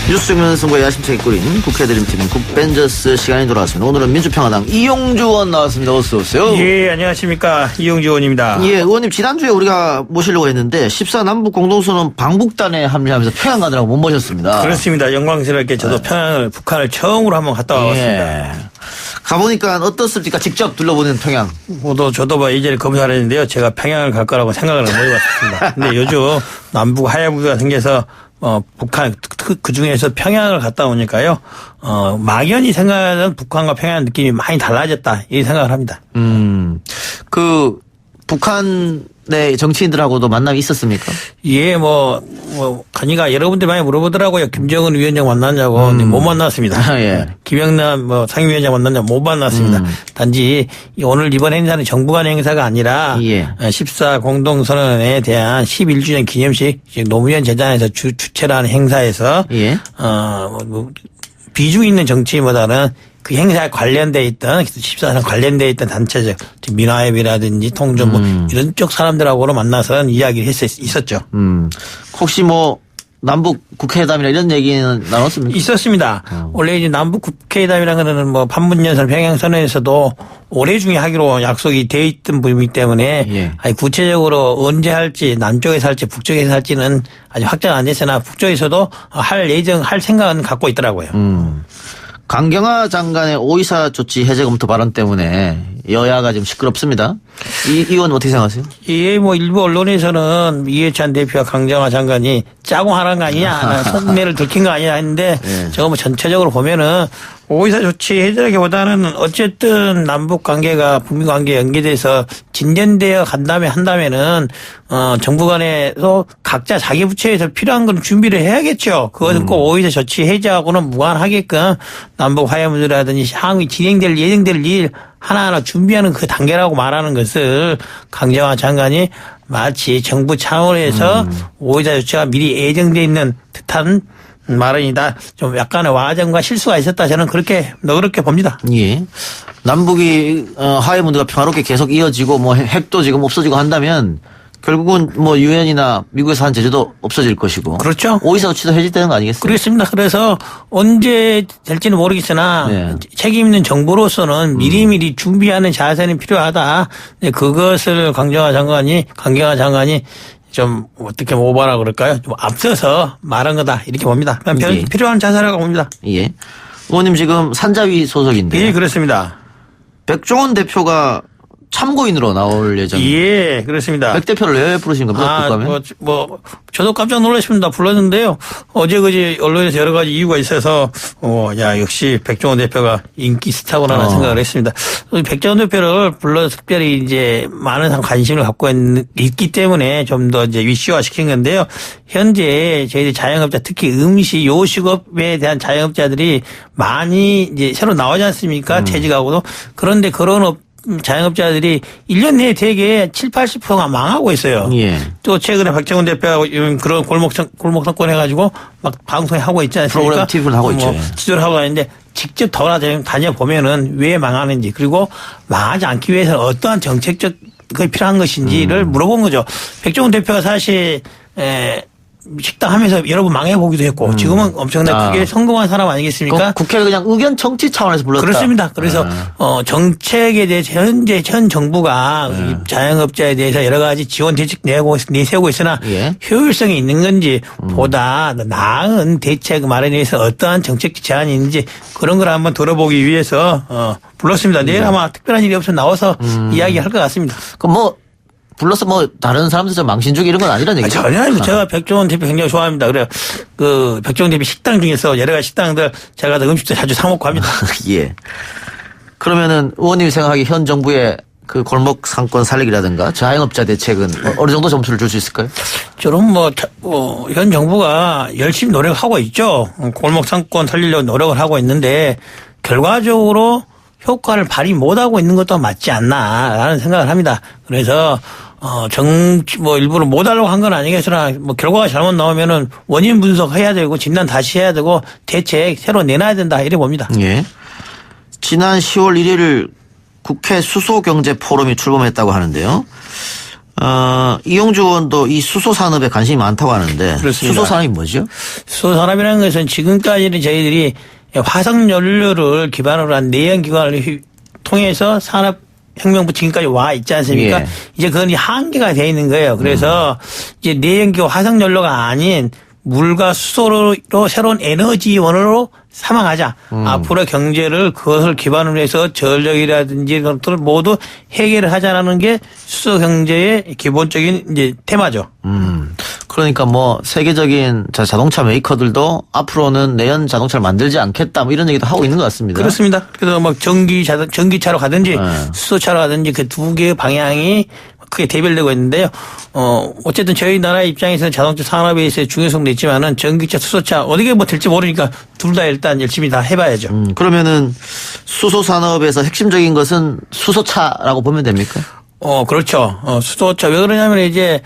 뉴스 정면 승부의 야심차게 꾸린 국회 드림팀 국벤져스 시간이 돌아왔습니다. 오늘은 민주평화당 이용주 의원 나왔습니다. 어서 오세요. 예, 안녕하십니까. 이용주 의원입니다. 예, 의원님 지난주에 우리가 모시려고 했는데 14남북 공동선언 방북단에 합류하면서 평양 가느라고 못 모셨습니다. 그렇습니다. 영광스럽게 저도 평양을, 북한을 처음으로 한번 갔다 와봤습니다. 예. 가보니까 어떻습니까? 직접 둘러보는 평양. 저도 뭐 예전에 검사를 했는데요. 제가 평양을 갈 거라고 생각을 못 해봤습니다. 근데 요즘 남북 하야부가 생겨서 북한 그 중에서 평양을 갔다 오니까요. 막연히 생각하던 북한과 평양 느낌이 많이 달라졌다. 이 생각을 합니다. 그 북한의 정치인들하고도 만남이 있었습니까? 예, 가니까 여러분들 많이 물어보더라고요. 김정은 위원장 만났냐고. 근데 못 만났습니다. 예. 김영남 상임위원장 만났냐고 못 만났습니다. 단지 오늘 이번 행사는 정부 간 행사가 아니라 예. 14 공동선언에 대한 11주년 기념식 노무현 재단에서 주최를 하는 행사에서 예. 비중 있는 정치인보다는 그 행사에 관련돼 있던 14년 관련돼 있던 단체적 민화협이라든지 통전부 이런 쪽 사람들하고는 만나서 이야기를 있었죠. 혹시 남북 국회회담이나 이런 얘기는 나눴습니까? 있었습니다. 원래 이제 남북 국회회담이라는 거는 판문연설 평양선언에서도 올해 중에 하기로 약속이 돼 있던 부분이기 때문에 예. 아니 구체적으로 언제 할지 남쪽에서 할지 북쪽에서 할지는 아직 확정 안 됐으나 북쪽에서도 할 생각은 갖고 있더라고요. 강경화 장관의 오이사 조치 해제 검토 발언 때문에 여야가 지금 시끄럽습니다. 이 의원 어떻게 생각하세요? 예, 일부 언론에서는 이해찬 대표와 강경화 장관이 짜고 하는 거 아니냐, 속내를 들킨 거 아니냐 했는데 예. 저거 전체적으로 보면은 오이사 조치 해제라기보다는 어쨌든 남북 관계가 북미 관계에 연계돼서 진전되어 한다면은 정부 간에서 각자 자기 부처에서 필요한 건 준비를 해야겠죠. 그것은 꼭 오이사 조치 해제하고는 무관하게끔 남북 화해 문제라든지 향후 예정될 일 하나하나 준비하는 그 단계라고 말하는 것을 강경화 장관이 마치 정부 차원에서 오이사 조치가 미리 예정돼 있는 듯한 말은이다. 좀 약간의 와정과 실수가 있었다. 저는 그렇게 봅니다. 예. 남북이 화해 문제가 평화롭게 계속 이어지고 핵도 지금 없어지고 한다면 결국은 유엔이나 미국에서 한 제재도 없어질 것이고. 그렇죠. 오이사 조치도 해제되는 거 아니겠어요? 그렇습니다. 그래서 언제 될지는 모르겠으나 네. 책임 있는 정부로서는 미리미리 준비하는 자세는 필요하다. 그것을 강경화 장관이 좀 어떻게 오버라 그럴까요? 좀 앞서서 말한 거다 이렇게 봅니다. 예. 필요한 자세라고 봅니다. 예. 의원님 지금 산자위 소속인데. 예, 그렇습니다. 백종원 대표가 참고인으로 나올 예정. 예, 그렇습니다. 백 대표를 왜 부르신 겁니까? 국감에? 저도 깜짝 놀랐습니다. 불렀는데요. 어제 언론에서 여러 가지 이유가 있어서, 역시 백종원 대표가 인기 스타구나라는 생각을 했습니다. 백종원 대표를 불러 특별히 이제 많은 관심을 갖고 있기 때문에 좀 더 이제 위시화 시킨 건데요. 현재 저희들 자영업자 특히 음식, 요식업에 대한 자영업자들이 많이 이제 새로 나오지 않습니까? 퇴직하고도. 그런데 그런 자영업자들이 1년 내에 대개 7, 80%가 망하고 있어요. 예. 또 최근에 박정훈 대표가 그런 골목 상권 해가지고 막 방송에 하고 있지 않습니까? 프로그램 TV를 하고 있죠. 지도를 하고 있는데 직접 다녀보면은 왜 망하는지 그리고 망하지 않기 위해서는 어떠한 정책적 그게 필요한 것인지를 물어본 거죠. 백종원 대표가 사실 식당 하면서 여러 번 망해보기도 했고 지금은 엄청나게 크게 성공한 사람 아니겠습니까? 국회를 그냥 의견 정치 차원에서 불렀다. 그렇습니다. 그래서 정책에 대해서 현재 현 정부가 이 자영업자에 대해서 여러 가지 지원 대책 내세우고 있으나 예. 효율성이 있는 건지 보다 나은 대책 마련에 대해서 어떠한 정책 제안이 있는지 그런 걸 한번 들어보기 위해서 불렀습니다. 내일 아마 특별한 일이 없어 나와서 이야기할 것 같습니다. 그럼 뭐 불러서 뭐 다른 사람들 망신 주기 이런 건 아니란 얘기죠? 전혀 아니고 제가 백종원 대표 굉장히 좋아합니다. 그래요. 그 백종원 대표 식당 중에서 여러 가지 식당들 제가 음식도 자주 사 먹고 합니다. 예. 그러면은 의원님이 생각하기 현 정부의 그 골목 상권 살리기라든가 자영업자 대책은 어느 정도 점수를 줄 수 있을까요? 저는 현 정부가 열심히 노력하고 있죠. 골목 상권 살리려고 노력을 하고 있는데 결과적으로 효과를 발휘 못하고 있는 것도 맞지 않나라는 생각을 합니다. 그래서 일부러 못하려고 한 건 아니겠으나 결과가 잘못 나오면은 원인 분석해야 되고 진단 다시 해야 되고 대책 새로 내놔야 된다 이래 봅니다. 예. 지난 10월 1일 국회 수소경제 포럼이 출범했다고 하는데요. 이용주 의원도 이 수소 산업에 관심이 많다고 하는데 그렇습니다. 수소 산업이 뭐죠? 수소 산업이라는 것은 지금까지는 저희들이 화석 연료를 기반으로 한 내연 기관을 통해서 산업혁명부 지금까지 와 있지 않습니까? 예. 이제 그건 한계가 돼 있는 거예요. 그래서 이제 내연 기관 화석 연료가 아닌 물과 수소로 새로운 에너지원으로 삼아가자. 앞으로 경제를 그것을 기반으로 해서 전력이라든지 이런 것들을 모두 해결을 하자라는 게 수소 경제의 기본적인 이제 테마죠. 그러니까 뭐 세계적인 자동차 메이커들도 앞으로는 내연 자동차를 만들지 않겠다 뭐 이런 얘기도 하고 있는 것 같습니다. 그렇습니다. 그래서 전기차로 가든지 수소차로 가든지 그 두 개의 방향이 크게 대별되고 있는데요. 어쨌든 저희 나라 입장에서는 자동차 산업에 있어서 중요성도 있지만은 전기차, 수소차 어떻게 될지 모르니까 둘 다 일단 열심히 다 해봐야죠. 그러면은 수소 산업에서 핵심적인 것은 수소차라고 보면 됩니까? 그렇죠. 수소차 왜 그러냐면 이제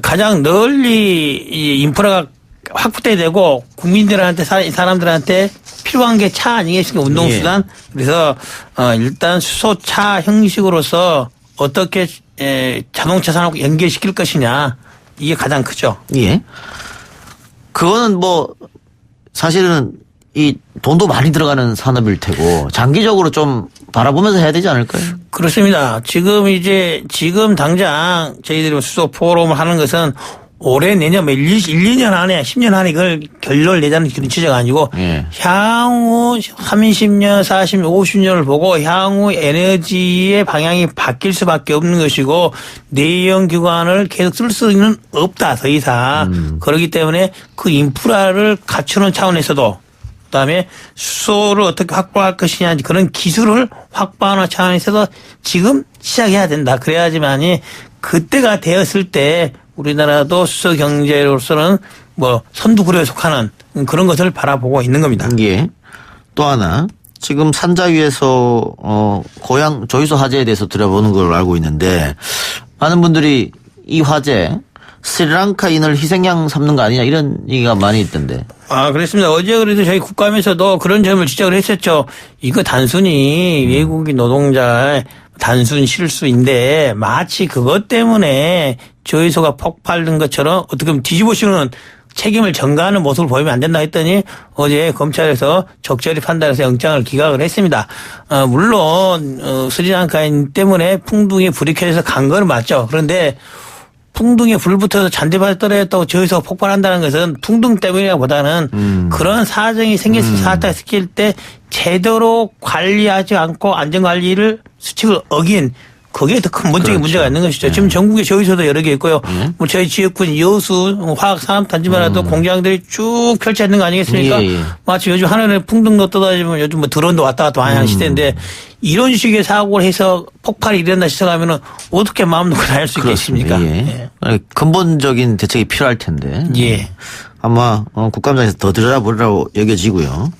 가장 널리 이 인프라가 확보돼야 되고 국민들한테 사람들한테 필요한 게 차 아니겠습니까? 운동수단. 예. 그래서 일단 수소차 형식으로서 어떻게 자동차 산업과 연결시킬 것이냐 이게 가장 크죠. 예. 그거는 뭐 사실은 이 돈도 많이 들어가는 산업일 테고 장기적으로 좀 바라보면서 해야 되지 않을까요? 그렇습니다. 지금 당장 저희들이 수소 포럼을 하는 것은 올해 내년 1, 2년 안에 10년 안에 이걸 결론을 내자는 그런 취지가 아니고 예. 향후 30년, 40년, 50년을 보고 향후 에너지의 방향이 바뀔 수밖에 없는 것이고 내연 기관을 계속 쓸 수는 없다 더 이상. 그렇기 때문에 그 인프라를 갖추는 차원에서도 그다음에 수소를 어떻게 확보할 것이냐 그런 기술을 확보하는 차원에서도 지금 시작해야 된다. 그래야지만이 그때가 되었을 때 우리나라도 수소 경제로서는 선두그룹에 속하는 그런 것을 바라보고 있는 겁니다. 예. 또 하나 지금 산자위에서 고향 조이소 화재에 대해서 들어보는 걸로 알고 있는데 많은 분들이 이 화재 스리랑카인을 희생양 삼는 거 아니냐 이런 얘기가 많이 있던데. 그렇습니다. 어제 그래도 저희 국감에서도 그런 점을 지적을 했었죠. 이거 단순히 외국인 노동자의 단순 실수인데 마치 그것 때문에 조이소가 폭발된 것처럼 어떻게 보면 뒤집어씌우는 책임을 전가하는 모습을 보이면 안 된다 했더니 어제 검찰에서 적절히 판단해서 영장을 기각을 했습니다. 물론 스리랑카인 때문에 풍둥에 불이 켜져서 간 건 맞죠. 그런데 풍둥에 불 붙어서 잔디밭에 떨어졌다고 저기서 폭발한다는 것은 풍둥 때문이라보다는 그런 사정이 생길 때 제대로 관리하지 않고 안전관리를 수칙을 어긴 그게 더 근본적인 문제가 있는 것이죠. 지금 전국에 저기서도 여러 개 있고요. 저희 지역군 여수 화학산업단지만 해도 공장들이 쭉 펼쳐 있는 거 아니겠습니까? 예. 마치 요즘 하늘에 풍등도 떠다니면 요즘 드론도 왔다 갔다 많이 하는 시대인데 이런 식의 사고를 해서 폭발이 일어난다 시작하면은 어떻게 마음 놓고 다닐 수 있겠습니까? 예. 근본적인 대책이 필요할 텐데. 예. 아마 국감장에서 더 들여다보리라고 여겨지고요.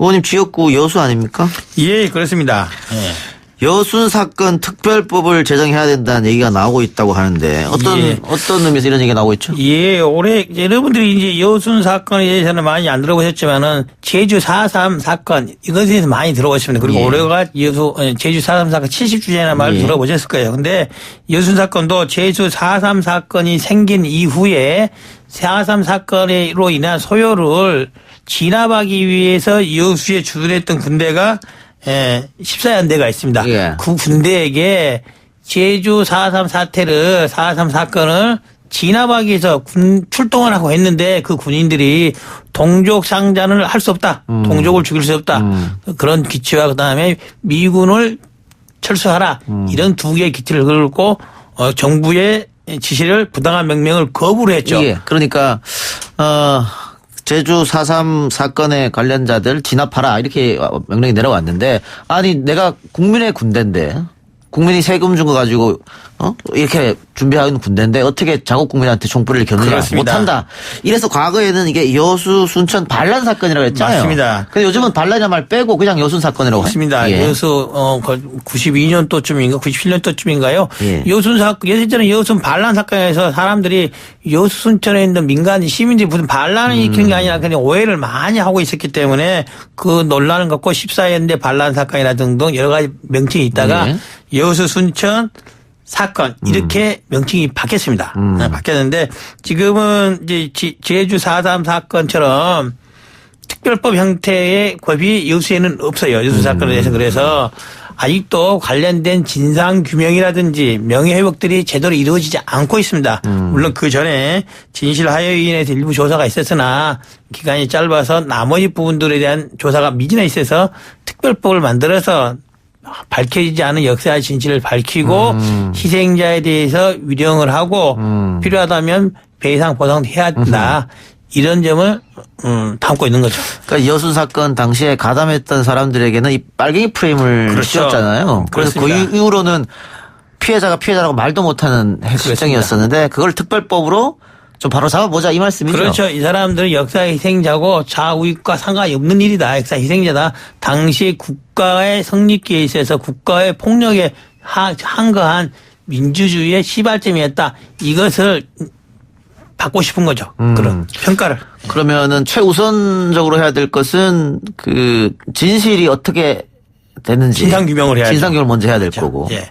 의원님 지역구 여수 아닙니까? 예, 그렇습니다. 예. 여순 사건 특별법을 제정해야 된다는 얘기가 나오고 있다고 하는데 어떤 의미에서 이런 얘기가 나오고 있죠? 예, 올해 여러분들이 이제 여순 사건에 대해서는 많이 안 들어보셨지만은 제주 4.3 사건 이것에 대해서 많이 들어보셨습니다. 그리고 올해가 제주 4.3 사건 70주년이라는 말을 들어보셨을 거예요. 근데 여순 사건도 제주 4.3 사건이 생긴 이후에 4.3 사건으로 인한 소요를 진압하기 위해서 여수에 주둔했던 군대가 14연대가 있습니다. 예. 그 군대에게 제주 4.3 사태를 4.3 사건을 진압하기 위해서 출동을 하고 했는데 그 군인들이 동족 상잔을 할 수 없다. 동족을 죽일 수 없다. 그런 기치와 그다음에 미군을 철수하라. 이런 두 개의 기치를 걸고 정부의 지시를 부당한 명령을 거부를 했죠. 예. 그러니까 제주 4.3 사건의 관련자들 진압하라 이렇게 명령이 내려왔는데 아니 내가 국민의 군대인데 국민이 세금 준 거 가지고 이렇게 준비하는 군대인데 어떻게 자국 국민한테 총불을 겨누냐 그렇습니다. 못한다. 이래서 과거에는 이게 여수 순천 반란 사건이라고 했잖아요. 맞습니다. 근데 요즘은 반란이라는 말 빼고 그냥 여순 사건이라고 있습니다. 예. 여수 92년도쯤인가 97년도쯤인가요? 예. 여순 사건 예전에 여순 반란 사건에서 사람들이 여수 순천에 있는 민간 시민들이 무슨 반란을 일으키는 게 아니라 그냥 오해를 많이 하고 있었기 때문에 그 논란을 갖고 14연대 반란 사건이라 등등 여러 가지 명칭이 있다가 예. 여수 순천 사건 이렇게 명칭이 바뀌었습니다. 바뀌었는데 지금은 이제 제주 4.3 사건처럼 특별법 형태의 법이 여수에는 없어요. 여수 사건에 대해서. 그래서 아직도 관련된 진상규명이라든지 명예회복들이 제대로 이루어지지 않고 있습니다. 물론 그 전에 진실하여인에서 일부 조사가 있었으나 기간이 짧아서 나머지 부분들에 대한 조사가 미진해 있어서 특별법을 만들어서 밝혀지지 않은 역사의 진실을 밝히고 희생자에 대해서 위령을 하고 필요하다면 배상 보상도 해야 된다. 이런 점을 담고 있는 거죠. 그러니까 여순 사건 당시에 가담했던 사람들에게는 이 빨갱이 프레임을 그렇죠. 씌웠잖아요. 그래서 그 그렇습니다. 이후로는 피해자가 피해자라고 말도 못하는 실정이었었는데 그걸 특별법으로 좀 바로 잡아보자 이 말씀이죠. 그렇죠. 이 사람들은 역사의 희생자고 자우익과 상관이 없는 일이다. 역사 희생자다. 당시 국가의 성립기에 있어서 국가의 폭력에 항거한 민주주의의 시발점이었다. 이것을 받고 싶은 거죠. 그런 평가를. 그러면은 최우선적으로 해야 될 것은 그 진실이 어떻게 됐는지 진상규명을 해야죠. 진상규명을 먼저 해야 될 그렇죠. 거고. 예.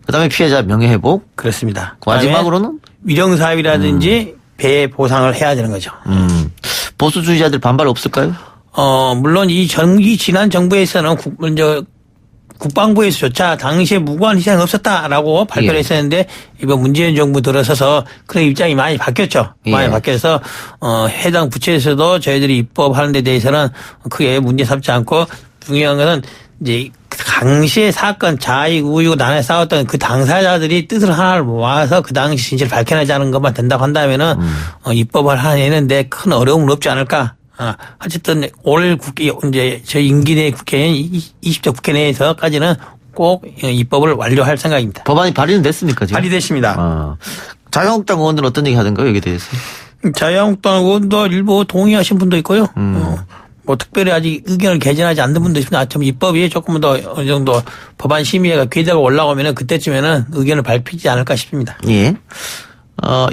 그다음에 피해자 명예회복. 그렇습니다. 마지막으로는 위령사업이라든지 배 보상을 해야 되는 거죠. 보수주의자들 반발 없을까요? 물론 이 지난 정부에서는 국방부에서조차 당시에 무고한 희생이 없었다라고 발표를 예. 했었는데 이번 문재인 정부 들어서서 그런 입장이 많이 바뀌었죠. 많이 예. 바뀌어서 해당 부처에서도 저희들이 입법하는 데 대해서는 크게 문제 삼지 않고 중요한 것은 이제 당시의 사건 자익 우익 난에 싸웠던 그 당사자들이 뜻을 하나를 모아서 그 당시 진실을 밝혀내자는 것만 된다고 한다면은 입법을 하는데 큰 어려움은 없지 않을까. 어쨌든 올 국회 이제 저희 임기 내 국회인 20대 국회 내에서까지는 꼭 입법을 완료할 생각입니다. 법안이 발의는 됐습니까 지금? 발의됐습니다. 자유한국당 의원들은 어떤 얘기 하던가요 여기에 대해서? 자유한국당 의원도 일부 동의하신 분도 있고요. 뭐 특별히 아직 의견을 개진하지 않는 분도 있습니다. 좀 입법이 조금 더 어느 정도 법안 심의가 궤도가 올라오면은 그때쯤에는 의견을 밝히지 않을까 싶습니다. 예.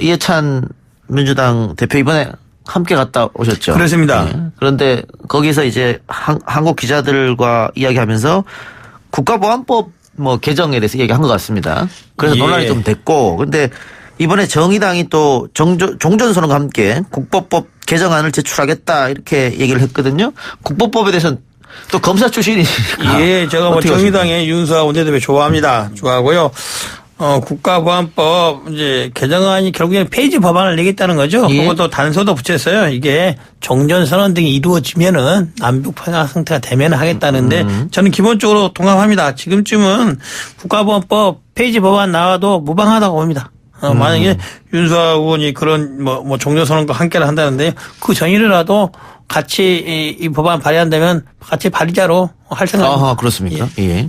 이해찬 민주당 대표 이번에 함께 갔다 오셨죠? 그렇습니다. 예. 그런데 거기서 이제 한국 기자들과 이야기하면서 국가보안법 뭐 개정에 대해서 얘기한 것 같습니다. 그래서 예. 논란이 좀 됐고, 근데 이번에 정의당이 또 종전선언과 함께 국법법 개정안을 제출하겠다 이렇게 얘기를 했거든요. 국법법에 대해서는 또 검사 출신이니까. 예, 제가 뭐 정의당의 윤수아 원내대표 좋아합니다. 좋아하고요. 국가보안법 이제 개정안이 결국에는 폐지 법안을 내겠다는 거죠. 예. 그것도 단서도 붙였어요. 이게 종전선언 등이 이루어지면은 남북 평화 상태가 되면 하겠다는데 저는 기본적으로 동감합니다. 지금쯤은 국가보안법 폐지 법안 나와도 무방하다고 봅니다. 만약에 윤수아 의원이 그런 뭐 종전선언과 함께를 한다는데 그 전이라도 같이 이 법안 발의한다면 같이 발의자로 할 생각입니다. 아, 그렇습니까? 예.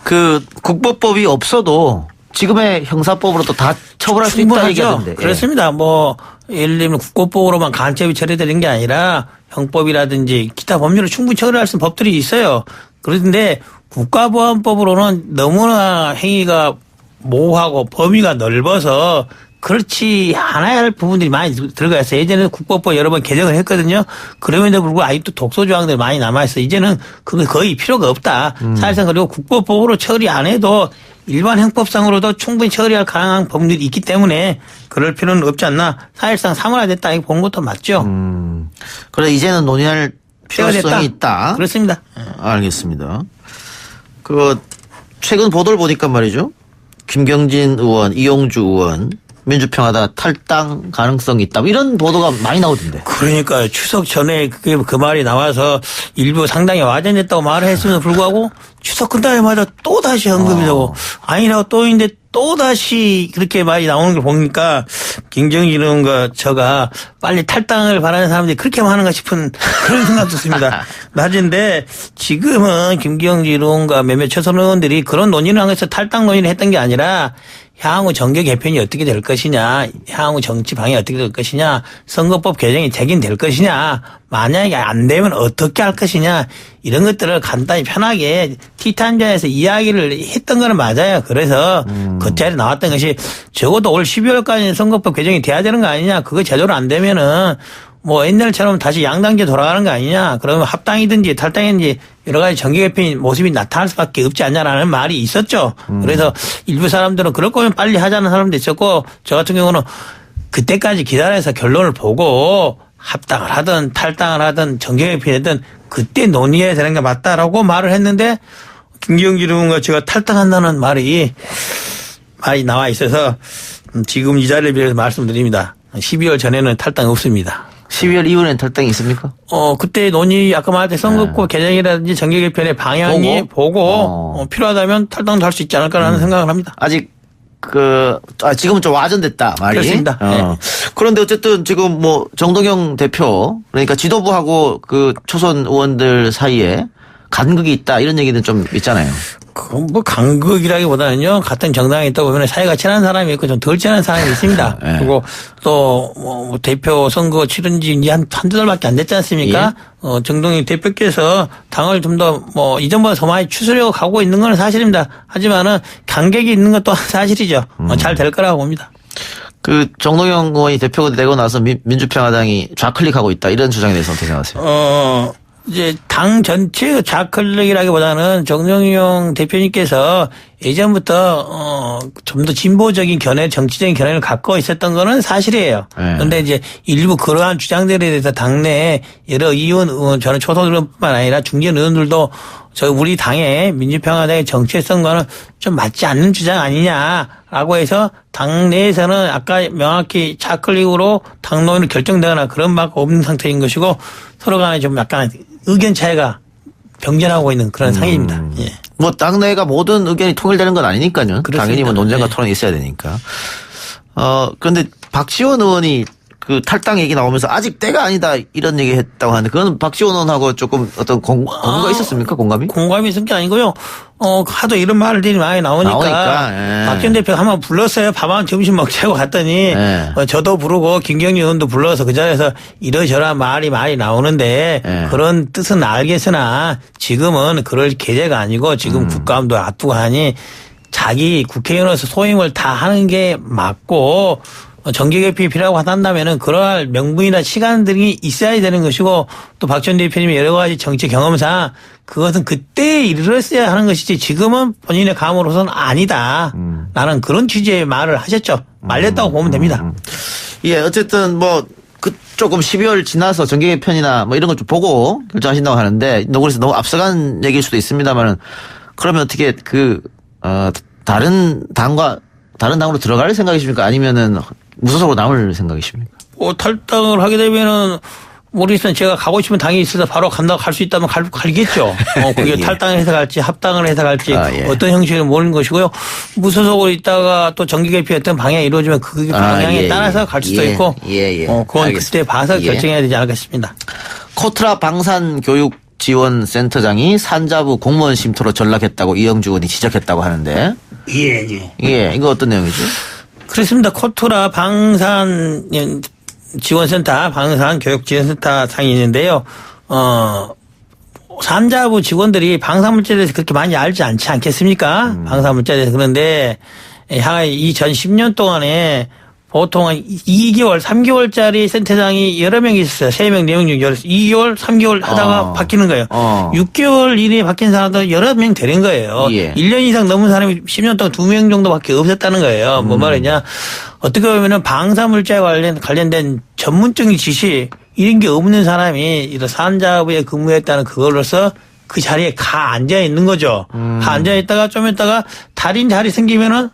그 국법법이 없어도 지금의 형사법으로 또 다 처벌할 수 있다 얘기하던데. 예. 그렇습니다. 뭐 예를 들면 국고법으로만 간첩이 처리되는 게 아니라 형법이라든지 기타 법률을 충분히 처리할 수 있는 법들이 있어요. 그런데 국가보안법으로는 너무나 행위가 모호하고 범위가 넓어서 그렇지 않아야 할 부분들이 많이 들어가 있어요. 예전에는 국법법 여러 번 개정을 했거든요. 그럼에도 불구하고 아직도 독소 조항들이 많이 남아있어요. 이제는 그게 거의 필요가 없다. 사실상 그리고 국법법으로 처리 안 해도 일반 형법상으로도 충분히 처리할 가능한 법률이 있기 때문에 그럴 필요는 없지 않나. 사실상 사문화됐다 이거 본 것도 맞죠. 그래 이제는 논의할 필요성이 있다. 그렇습니다. 알겠습니다. 최근 보도를 보니까 말이죠. 김경진 의원, 이용주 의원 민주평화당 탈당 가능성이 있다. 이런 보도가 많이 나오던데. 그러니까 추석 전에 그 말이 나와서 일부 상당히 와전됐다고 말을 했음에도 불구하고 추석 끝나자마자 또 다시 언급이 되고 아니라고 또 있는데 또 다시 그렇게 말이 나오는 걸 보니까 김경진 의원과 저가 빨리 탈당을 바라는 사람들이 그렇게 많은가 싶은 그런 생각도 듭니다. 낮은데 지금은 김경진 의원과 몇몇 초선 의원들이 그런 논의를 하면서 탈당 논의를 했던 게 아니라 향후 정계 개편이 어떻게 될 것이냐, 향후 정치 방향이 어떻게 될 것이냐, 선거법 개정이 되긴 될 것이냐, 만약에 안 되면 어떻게 할 것이냐, 이런 것들을 간단히 편하게 티탄자에서 이야기를 했던 거는 맞아요. 그래서 그 자리에 나왔던 것이 적어도 올 12월까지는 선거법 개정이 돼야 되는 거 아니냐, 그거 제대로 안 되면은 뭐 옛날처럼 다시 양당제 돌아가는 거 아니냐, 그러면 합당이든지 탈당이든지 여러 가지 정계 개편 모습이 나타날 수밖에 없지 않냐라는 말이 있었죠. 그래서 일부 사람들은 그럴 거면 빨리 하자는 사람도 있었고 저 같은 경우는 그때까지 기다려서 결론을 보고 합당을 하든 탈당을 하든 정계 개편이든 그때 논의해야 되는 게 맞다라고 말을 했는데 김경진 의원과 제가 탈당한다는 말이 나와 있어서 지금 이 자리를 빌어서 말씀드립니다. 12월 전에는 탈당 없습니다. 12월 이후에는 탈당이 있습니까? 그때 논의 아까 말했던 선거법 개정이라든지 정계 개편의 방향이 보고 필요하다면 탈당도 할 수 있지 않을까라는 생각을 합니다. 아직 지금은 좀 와전됐다 말이. 그렇습니다. 네. 그런데 어쨌든 지금 뭐 정동영 대표 그러니까 지도부하고 그 초선 의원들 사이에 간극이 있다 이런 얘기는 좀 있잖아요. 그건 뭐 간극이라기보다는요, 같은 정당에 있다 보면 사이가 친한 사람이 있고 좀 덜 친한 사람이 있습니다. 네. 그리고 또 뭐 대표 선거 치른 지 한두 달밖에 안 됐지 않습니까? 예. 정동영 대표께서 당을 좀 더 뭐 이전보다 더 많이 추스려 가고 있는 건 사실입니다. 하지만은 간격이 있는 것도 사실이죠. 잘 될 거라고 봅니다. 그 정동영 의원이 대표가 되고 나서 민주평화당이 좌클릭하고 있다 이런 주장에 대해서 어떻게 생각하세요? 이제 당 전체의 좌클릭이라기보다는 정동영 대표님께서 예전부터 좀 더 진보적인 정치적인 견해를 갖고 있었던 거는 사실이에요. 네. 그런데 이제 일부 그러한 주장들에 대해서 당내에 여러 의원, 저는 초선 의원뿐만 아니라 중진 의원들도 우리 당의 민주평화당의 정체성과는 좀 맞지 않는 주장 아니냐라고 해서 당내에서는 아까 명확히 좌클릭으로 당 논의를 결정되거나 그런 바가 없는 상태인 것이고 서로 간에 좀 약간 의견 차이가 병존하고 있는 그런 상황입니다. 예. 뭐 당내가 모든 의견이 통일되는 건 아니니까요. 그렇습니다. 당연히 뭐 논쟁과 네. 토론이 있어야 되니까. 그런데 박지원 의원이 그 탈당 얘기 나오면서 아직 때가 아니다 이런 얘기 했다고 하는데 그건 박지원 의원하고 조금 어떤 공감이 있었습니까? 공감이? 공감이 있은 게 아니고요. 하도 이런 말들이 많이 나오니까 예. 박 전 대표가 한번 불렀어요. 밥 한 점심 먹자고 갔더니 예. 저도 부르고 김경진 의원도 불러서 그 자리에서 이러저러한 말이 많이 나오는데 예. 그런 뜻은 알겠으나 지금은 그럴 계제가 아니고 지금 국감도 앞두고 하니 자기 국회의원으로서 소임을 다 하는 게 맞고 정계 개편이 필요하고 한다면은 그러할 명분이나 시간들이 있어야 되는 것이고 또 박 전 대표님의 여러 가지 정치 경험상 그것은 그때에 이르렀어야 하는 것이지 지금은 본인의 감으로서는 아니다. 라는 그런 취지의 말을 하셨죠. 말렸다고 보면 됩니다. 예, 어쨌든 뭐 조금 12월 지나서 정계 개편이나 뭐 이런 걸 좀 보고 결정하신다고 하는데 그래서 너무 앞서간 얘기일 수도 있습니다만은 그러면 어떻게 다른 당으로 들어갈 생각이십니까? 아니면은 무소속으로 남을 생각이십니까? 탈당을 하게 되면은 모르겠어요. 제가 가고 싶은 당이 있어서 바로 간다고 갈 수 있다면 갈겠죠. 그게 예. 탈당을 해서 갈지 합당을 해서 갈지 예. 어떤 형식으로 모르는 것이고요. 무소속으로 있다가 또 정기 개편이 어떤 방향이 이루어지면 그 방향에 예. 따라서 갈 수도 있고 그건 알겠습니다. 그때 봐서 결정해야 되지 않을까 싶습니다. 코트라 방산교육지원센터장이 산자부 공무원 쉼터로 전락했다고 이영주 의원이 지적했다고 하는데 예, 이거 어떤 내용이죠? 그렇습니다. 코트라 방산지원센터, 방산교육지원센터 상이 있는데요. 산자부 직원들이 방사물질에 대해서 그렇게 많이 알지 않지 않겠습니까? 방사물질에 대해서. 그런데 향후 2010년 동안에 보통 한 2개월, 3개월짜리 센터장이 여러 명이 있었어요. 3명, 4명 중 2개월, 3개월 하다가 바뀌는 거예요. 6개월 이내에 바뀐 사람도 여러 명 되는 거예요. 예. 1년 이상 넘은 사람이 10년 동안 2명 정도밖에 없었다는 거예요. 뭐 말이냐. 어떻게 보면은 방사물자에 관련된 전문적인 지식 이런 게 없는 사람이 이런 산자부에 근무했다는 그걸로서 그 자리에 가 앉아 있는 거죠. 가 앉아 있다가 좀 있다가 다른 자리 생기면은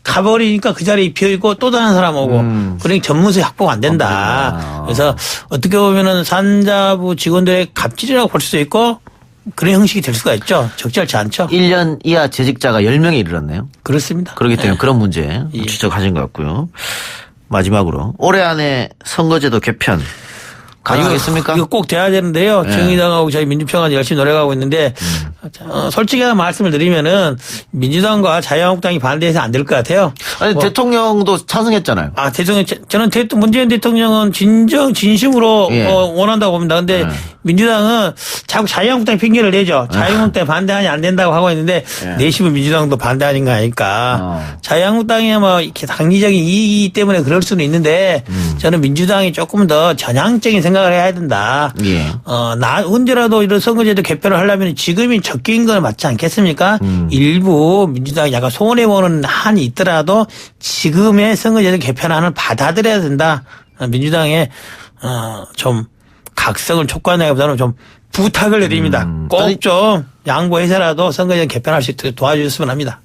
가버리니까 그 자리에 비어있고 또 다른 사람 오고 그러니까 전문성이 확보가 안 된다. 그래서 어떻게 보면은 산자부 직원들의 갑질이라고 볼 수도 있고 그런 형식이 될 수가 있죠. 적절치 않죠. 1년 이하 재직자가 10명에 이르렀네요. 그렇습니다. 그렇기 때문에 네. 그런 문제 예. 지적하신 것 같고요. 마지막으로 올해 안에 선거제도 개편 가능하겠습니까? 이거 꼭 돼야 되는데요. 네. 정의당하고 저희 민주평화는 열심히 노력하고 있는데 솔직히 말씀을 드리면은 민주당과 자유한국당이 반대해서 안 될 것 같아요. 아니 대통령도 찬성했잖아요. 대통령 저는 문재인 대통령은 진심으로 예. 원한다고 봅니다. 근데 민주당은 자꾸 자유한국당 핑계를 내죠. 자유한국당 반대하니 안 된다고 하고 있는데 내심은 민주당도 반대하는 거 아닐까. 자유한국당이 뭐 이렇게 당리적인 이익이기 때문에 그럴 수는 있는데 저는 민주당이 조금 더 전향적인 생각을 해야 된다. 예. 언제라도 이런 선거제도 개편을 하려면 지금이 적기인 건 맞지 않겠습니까? 일부 민주당이 약간 손해보는 한이 있더라도 지금의 선거제도 개편안을 받아들여야 된다. 민주당의 좀 각성을 촉구하기보다는 좀 부탁을 드립니다. 꼭 좀 양보해서라도 선거제도 개편할 수 있도록 도와주셨으면 합니다.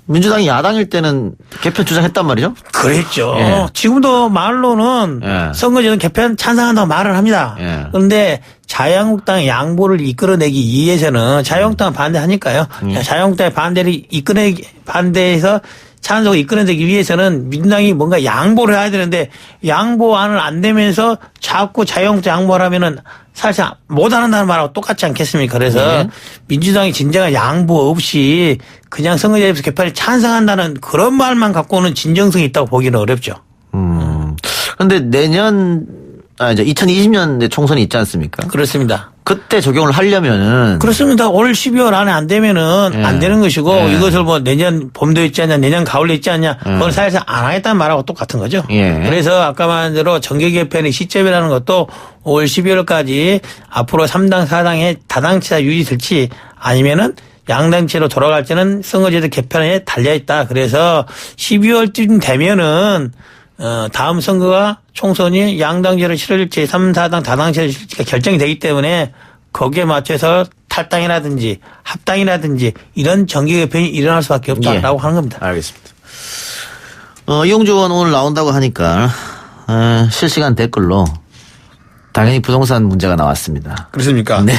민주당이 야당일 때는 개편 주장했단 말이죠. 그랬죠. 예. 지금도 말로는 예. 선거제도 개편 찬성한다고 말을 합니다. 예. 그런데 자유한국당의 양보를 이끌어내기 위해서는 자유한국당은 반대하니까요. 자유한국당의 반대해서 찬성을 이끌어내기 위해서는 민주당이 뭔가 양보를 해야 되는데 양보안을 안 되면서 자꾸 자유한국당 양보를 하면은 사실 못한다는 말하고 똑같지 않겠습니까? 그래서 민주당이 진정한 양보 없이 그냥 선거제도 개편에 찬성한다는 그런 말만 갖고는 진정성이 있다고 보기는 어렵죠. 그런데 이제 2020년 총선이 있지 않습니까? 그렇습니다. 그때 적용을 하려면은 그렇습니다. 올 12월 안에 안 되면은 안 되는 것이고 이것을 뭐 내년 봄도 있지 않냐 내년 가을도 있지 않냐 그건 사실상 안 하겠다는 말하고 똑같은 거죠. 그래서 아까 말한 대로 정계 개편의 시점이라는 것도 올 12월까지 앞으로 3당 4당의 다당체가 유지될지 아니면은 양당체로 돌아갈지는 선거제도 개편에 달려있다. 그래서 12월쯤 되면은 다음 선거가 총선이 양당제로 치러질지 3, 4당 다당제로 치러질지가 결정이 되기 때문에 거기에 맞춰서 탈당이라든지 합당이라든지 이런 정계 개편이 일어날 수밖에 없다라고 하는 겁니다. 알겠습니다. 이용주 의원 오늘 나온다고 하니까 실시간 댓글로 당연히 부동산 문제가 나왔습니다. 그렇습니까? 네.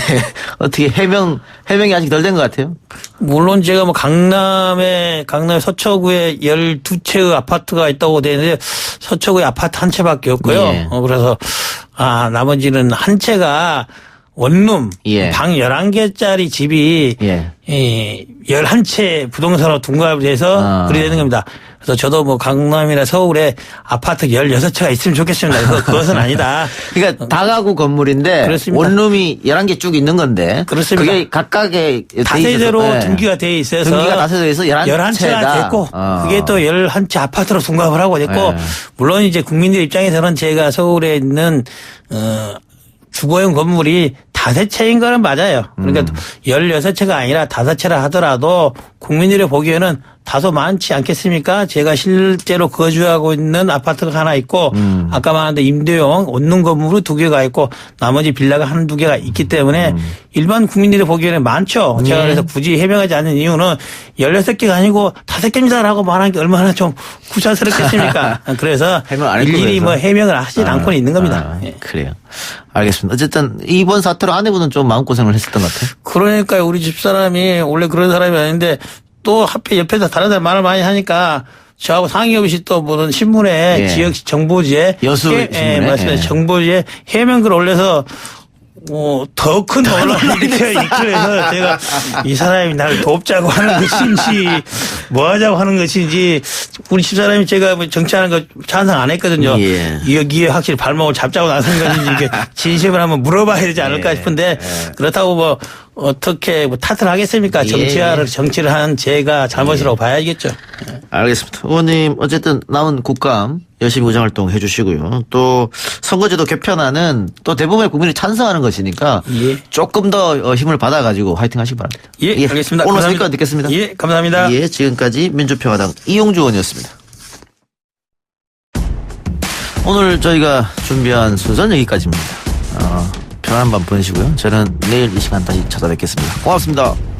어떻게 해명이 아직 덜 된 것 같아요? 물론 제가 뭐 강남 서초구에 12채의 아파트가 있다고 되는데 서초구에 아파트 한 채밖에 없고요. 예. 그래서 나머지는 한 채가 원룸 예. 방 11개짜리 집이 예. 11채 부동산으로 둔갑이 돼서 그렇게 되는 겁니다. 그래서 저도 뭐 강남이나 서울에 아파트 16채가 있으면 좋겠습니다. 그것은 아니다. 그러니까 다가구 건물인데 그렇습니다. 원룸이 11개 쭉 있는 건데 그렇습니다. 그게 각각의 다세대로 돼 있어서, 등기가 돼 있어서 등기가 다세대로 해서 11채가 됐고 그게 또 11채 아파트로 둔갑을 하고 됐고 물론 이제 국민들 입장에서는 제가 서울에 있는 주거용 건물이 5채인 거는 맞아요. 그러니까 16채가 아니라 5채라 하더라도 국민들이 보기에는 다소 많지 않겠습니까? 제가 실제로 거주하고 있는 아파트가 하나 있고 아까 말한 임대용 원룸 건물이 2개가 있고 나머지 빌라가 1-2개가 있기 때문에 일반 국민들이 보기에는 많죠. 제가 그래서 굳이 해명하지 않는 이유는 16개가 아니고 5개입니다라고 말하는 게 얼마나 좀 구차스럽겠습니까? 그래서 해명 안 했고 일일이 그래서. 뭐 해명을 하진 않고는 있는 겁니다. 예. 그래요. 알겠습니다. 어쨌든 이번 사태로 아내분은 좀 마음고생을 했었던 것 같아요. 그러니까 우리 집사람이 원래 그런 사람이 아닌데 또 하필 옆에서 다른 사람 말을 많이 하니까 저하고 상의 없이 또 무슨 신문에 예. 지역 정보지에 여수 신문에. 맞습니다. 예. 정보지에 해명글 올려서 더 큰 논란을 이끌어서 제가 이 사람이 나를 돕자고 하는 것인지 뭐 하자고 하는 것인지 우리 집사람이 제가 뭐 정치하는 거 찬성 안 했거든요. 예. 여기에 확실히 발목을 잡자고 나선 것인지 이게 진심을 한번 물어봐야 되지 않을까 싶은데 그렇다고 뭐 어떻게 뭐 탓을 하겠습니까? 정치를 한 제가 잘못이라고 봐야겠죠. 알겠습니다. 의원님 어쨌든 남은 국감 열심히 의정활동 해주시고요. 또 선거제도 개편안은 또 대부분의 국민이 찬성하는 것이니까 예. 조금 더 힘을 받아가지고 화이팅 하시기 바랍니다. 예, 알겠습니다. 오늘 감사합니다. 여기까지 듣겠습니다. 예, 감사합니다. 예, 지금까지 민주평화당 이용주 의원이었습니다. 오늘 저희가 준비한 순서는 여기까지입니다. 편한 밤 보내시고요. 저는 내일 이 시간 다시 찾아뵙겠습니다. 고맙습니다.